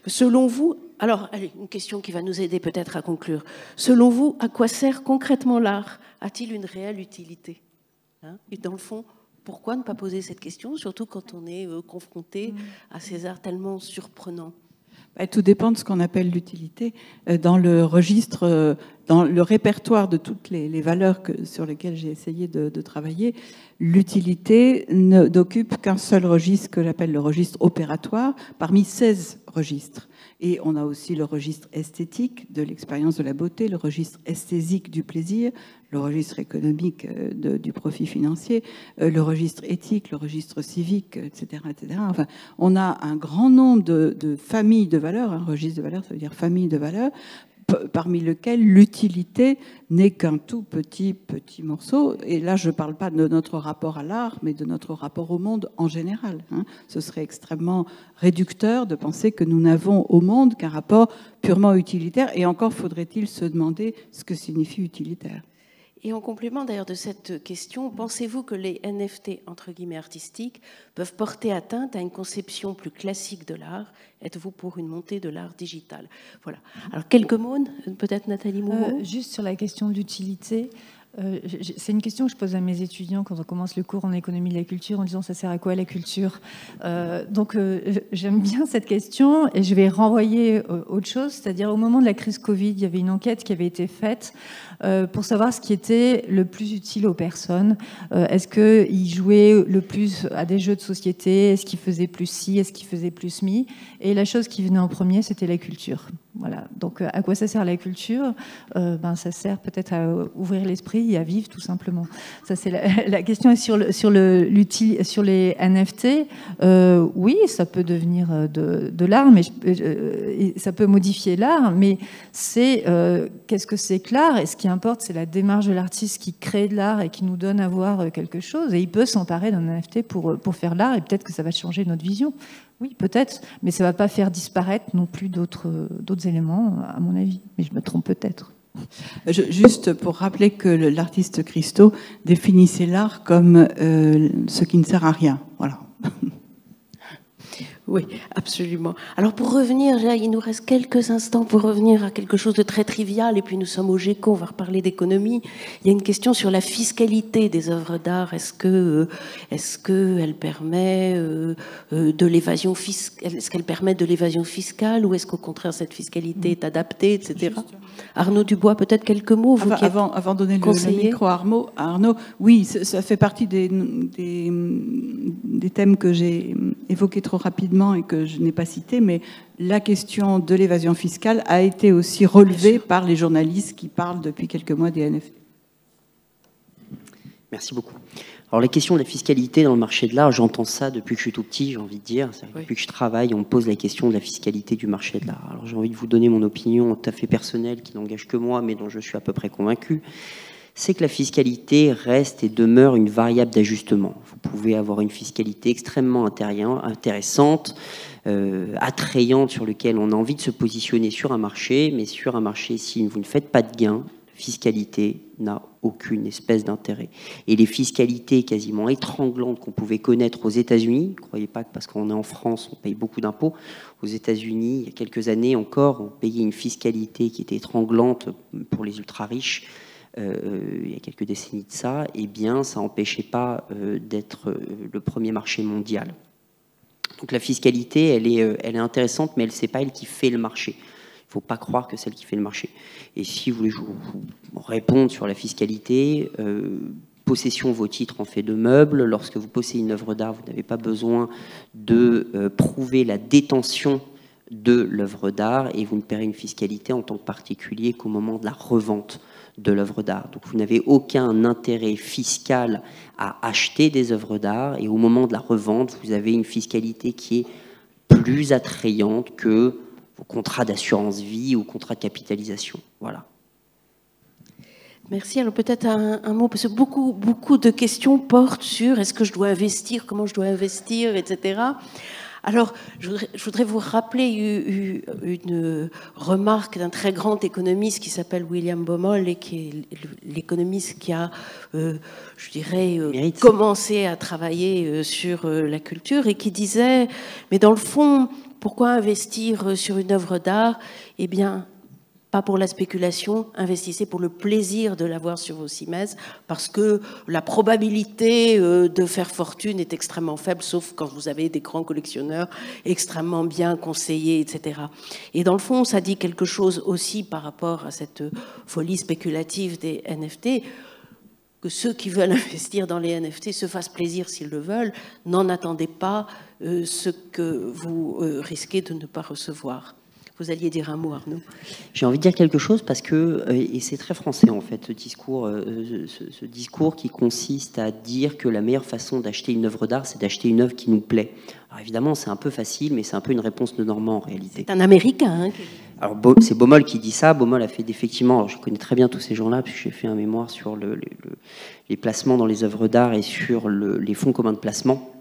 Selon vous... Alors, allez, une question qui va nous aider peut-être à conclure. Selon vous, à quoi sert concrètement l'art ? A-t-il une réelle utilité ? Et dans le fond, pourquoi ne pas poser cette question, surtout quand on est confronté à ces arts tellement surprenants ? Tout dépend de ce qu'on appelle l'utilité. Dans le registre, dans le répertoire de toutes les valeurs sur lesquelles j'ai essayé de travailler, l'utilité n'occupe qu'un seul registre que j'appelle le registre opératoire, parmi 16 registres. Et on a aussi le registre esthétique de l'expérience de la beauté, le registre esthésique du plaisir, le registre économique du profit financier, le registre éthique, le registre civique, etc., etc. Enfin, on a un grand nombre de familles de valeurs. Un registre de valeurs, ça veut dire famille de valeurs, parmi lesquelles l'utilité n'est qu'un tout petit morceau. Et là, je ne parle pas de notre rapport à l'art, mais de notre rapport au monde en général. Ce serait extrêmement réducteur de penser que nous n'avons au monde qu'un rapport purement utilitaire. Et encore faudrait-il se demander ce que signifie utilitaire. Et en complément d'ailleurs de cette question, pensez-vous que les NFT, entre guillemets artistiques, peuvent porter atteinte à une conception plus classique de l'art? Êtes-vous pour une montée de l'art digital? Voilà. Alors quelques mots, peut-être Nathalie Moureau. Juste sur la question de l'utilité. C'est une question que je pose à mes étudiants quand on commence le cours en économie de la culture en disant ça sert à quoi la culture. Donc j'aime bien cette question et je vais renvoyer autre chose, c'est-à-dire au moment de la crise Covid, il y avait une enquête qui avait été faite pour savoir ce qui était le plus utile aux personnes. Est-ce qu'ils jouaient le plus à des jeux de société? Est-ce qu'ils faisaient plus ci? Est-ce qu'ils faisaient plus mi? Et la chose qui venait en premier, c'était la culture. Voilà. Donc à quoi ça sert la culture? Ça sert peut-être à ouvrir l'esprit et à vivre tout simplement. Ça c'est la question. Et sur les NFT, oui, ça peut devenir de l'art, mais ça peut modifier l'art. Mais c'est qu'est-ce que c'est que l'art? Et ce qui importe, c'est la démarche de l'artiste qui crée de l'art et qui nous donne à voir quelque chose. Et il peut s'emparer d'un NFT pour faire l'art. Et peut-être que ça va changer notre vision. Oui, peut-être, mais ça ne va pas faire disparaître non plus d'autres éléments, à mon avis. Mais je me trompe peut-être. Juste pour rappeler que l'artiste Christo définissait l'art comme ce qui ne sert à rien. Voilà. Oui, absolument. Alors pour revenir, il nous reste quelques instants pour revenir à quelque chose de très trivial, et puis nous sommes au GECO, on va reparler d'économie. Il y a une question sur la fiscalité des œuvres d'art. Est-ce qu'elle permet de l'évasion fiscale? Est-ce qu'elle permet de l'évasion fiscale, ou est-ce qu'au contraire cette fiscalité est adaptée, etc. Arnaud Dubois, peut-être quelques mots, vous avant de donner le micro à Arnaud, oui, ça fait partie des thèmes que j'ai évoqués trop rapidement et que je n'ai pas cité, mais la question de l'évasion fiscale a été aussi relevée par les journalistes qui parlent depuis quelques mois des NFT. Merci beaucoup. Alors la question de la fiscalité dans le marché de l'art, j'entends ça depuis que je suis tout petit, j'ai envie de dire. Oui. Depuis que je travaille, on me pose la question de la fiscalité du marché de l'art. Alors j'ai envie de vous donner mon opinion tout à fait personnelle, qui n'engage que moi, mais dont je suis à peu près convaincu. C'est que la fiscalité reste et demeure une variable d'ajustement. Vous pouvez avoir une fiscalité extrêmement intéressante, attrayante, sur lequel on a envie de se positionner sur un marché, mais sur un marché, si vous ne faites pas de gains, la fiscalité n'a aucune espèce d'intérêt. Et les fiscalités quasiment étranglantes qu'on pouvait connaître aux États-Unis, ne croyez pas que parce qu'on est en France, on paye beaucoup d'impôts. Aux États-Unis, il y a quelques années encore, on payait une fiscalité qui était étranglante pour les ultra-riches. Il y a quelques décennies de ça, eh bien, ça n'empêchait pas d'être le premier marché mondial. Donc la fiscalité, elle est intéressante, mais c'est pas elle qui fait le marché. Il ne faut pas croire que c'est elle qui fait le marché. Et si vous voulez vous répondre sur la fiscalité, possession vos titres en fait de meubles. Lorsque vous possédez une œuvre d'art, vous n'avez pas besoin de prouver la détention de l'œuvre d'art, et vous ne paierez une fiscalité en tant que particulier qu'au moment de la revente de l'œuvre d'art. Donc vous n'avez aucun intérêt fiscal à acheter des œuvres d'art, et au moment de la revente, vous avez une fiscalité qui est plus attrayante que vos contrats d'assurance vie ou contrats de capitalisation. Voilà. Merci. Alors peut-être un mot, parce que beaucoup de questions portent sur est-ce que je dois investir, comment je dois investir, etc. Alors, je voudrais vous rappeler une remarque d'un très grand économiste qui s'appelle William Baumol, et qui est l'économiste qui a, je dirais, commencé à travailler sur la culture, et qui disait, mais dans le fond, pourquoi investir sur une œuvre d'art? Eh bien, pas pour la spéculation, investissez pour le plaisir de l'avoir sur vos cimaises, parce que la probabilité de faire fortune est extrêmement faible, sauf quand vous avez des grands collectionneurs extrêmement bien conseillés, etc. Et dans le fond, ça dit quelque chose aussi par rapport à cette folie spéculative des NFT, que ceux qui veulent investir dans les NFT se fassent plaisir s'ils le veulent, n'en attendez pas ce que vous risquez de ne pas recevoir. Vous alliez dire un mot, Arnaud. J'ai envie de dire quelque chose parce que, et c'est très français en fait, ce discours qui consiste à dire que la meilleure façon d'acheter une œuvre d'art, c'est d'acheter une œuvre qui nous plaît. Alors évidemment, c'est un peu facile, mais c'est un peu une réponse de Normand en réalité. C'est un Américain. Hein. Alors c'est Baumol qui dit ça. Baumol a fait effectivement, alors je connais très bien tous ces gens-là, puisque j'ai fait un mémoire sur les placements dans les œuvres d'art et sur les fonds communs de placement.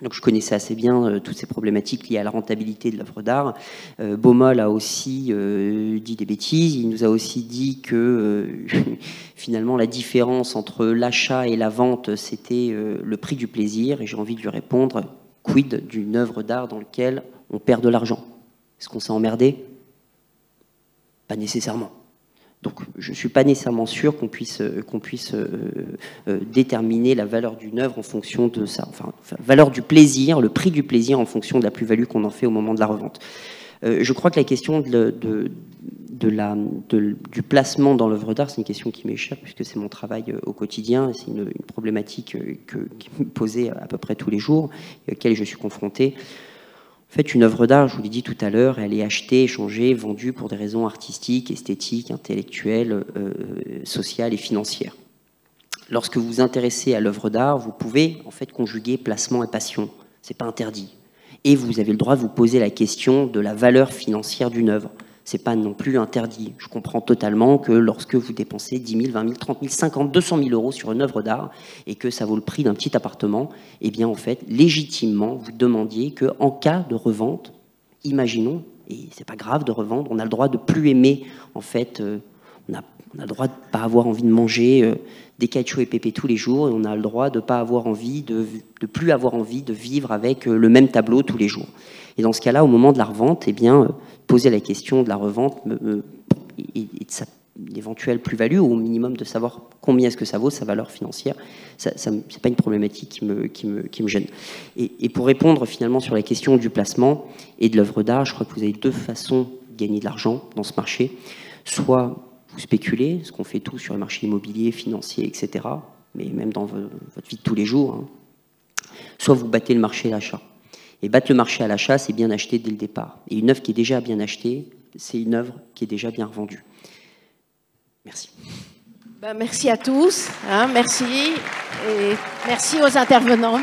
Donc je connaissais assez bien toutes ces problématiques liées à la rentabilité de l'œuvre d'art. Baumol a aussi dit des bêtises. Il nous a aussi dit que finalement, la différence entre l'achat et la vente, c'était le prix du plaisir. Et j'ai envie de lui répondre, quid d'une œuvre d'art dans laquelle on perd de l'argent? Est-ce qu'on s'est emmerdé? Pas nécessairement. Donc, je ne suis pas nécessairement sûr qu'on puisse déterminer la valeur d'une œuvre en fonction de ça. Enfin, valeur du plaisir, le prix du plaisir en fonction de la plus-value qu'on en fait au moment de la revente. Je crois que la question du placement dans l'œuvre d'art, c'est une question qui m'échappe puisque c'est mon travail au quotidien. C'est une problématique qui me posait à peu près tous les jours et auquel je suis confronté. En fait, une œuvre d'art, je vous l'ai dit tout à l'heure, elle est achetée, échangée, vendue pour des raisons artistiques, esthétiques, intellectuelles, sociales et financières. Lorsque vous vous intéressez à l'œuvre d'art, vous pouvez en fait conjuguer placement et passion. C'est pas interdit. Et vous avez le droit de vous poser la question de la valeur financière d'une œuvre. C'est pas non plus interdit. Je comprends totalement que lorsque vous dépensez 10 000, 20 000, 30 000, 50 000, 200 000 euros sur une œuvre d'art et que ça vaut le prix d'un petit appartement, eh bien, en fait, légitimement, vous demandiez qu'en cas de revente, imaginons, et c'est pas grave de revendre, on a le droit de plus aimer, en fait, on a le droit de pas avoir envie de manger des cailloux et pépés tous les jours, et on a le droit de pas avoir envie, de plus avoir envie de vivre avec le même tableau tous les jours. Et dans ce cas-là, au moment de la revente, eh bien, poser la question de la revente et de sa éventuelle plus-value, ou au minimum de savoir combien est-ce que ça vaut, sa valeur financière, c'est pas une problématique qui me gêne. Et pour répondre finalement sur la question du placement et de l'œuvre d'art, je crois que vous avez deux façons de gagner de l'argent dans ce marché. Soit vous spéculez, ce qu'on fait tous sur les marchés immobiliers, financiers, etc., mais même dans votre vie de tous les jours, hein. Soit vous battez le marché à l'achat. Et battre le marché à l'achat, c'est bien acheter dès le départ. Et une œuvre qui est déjà bien achetée, c'est une œuvre qui est déjà bien revendue. Merci. Ben, merci à tous. Hein, merci. Et merci aux intervenants.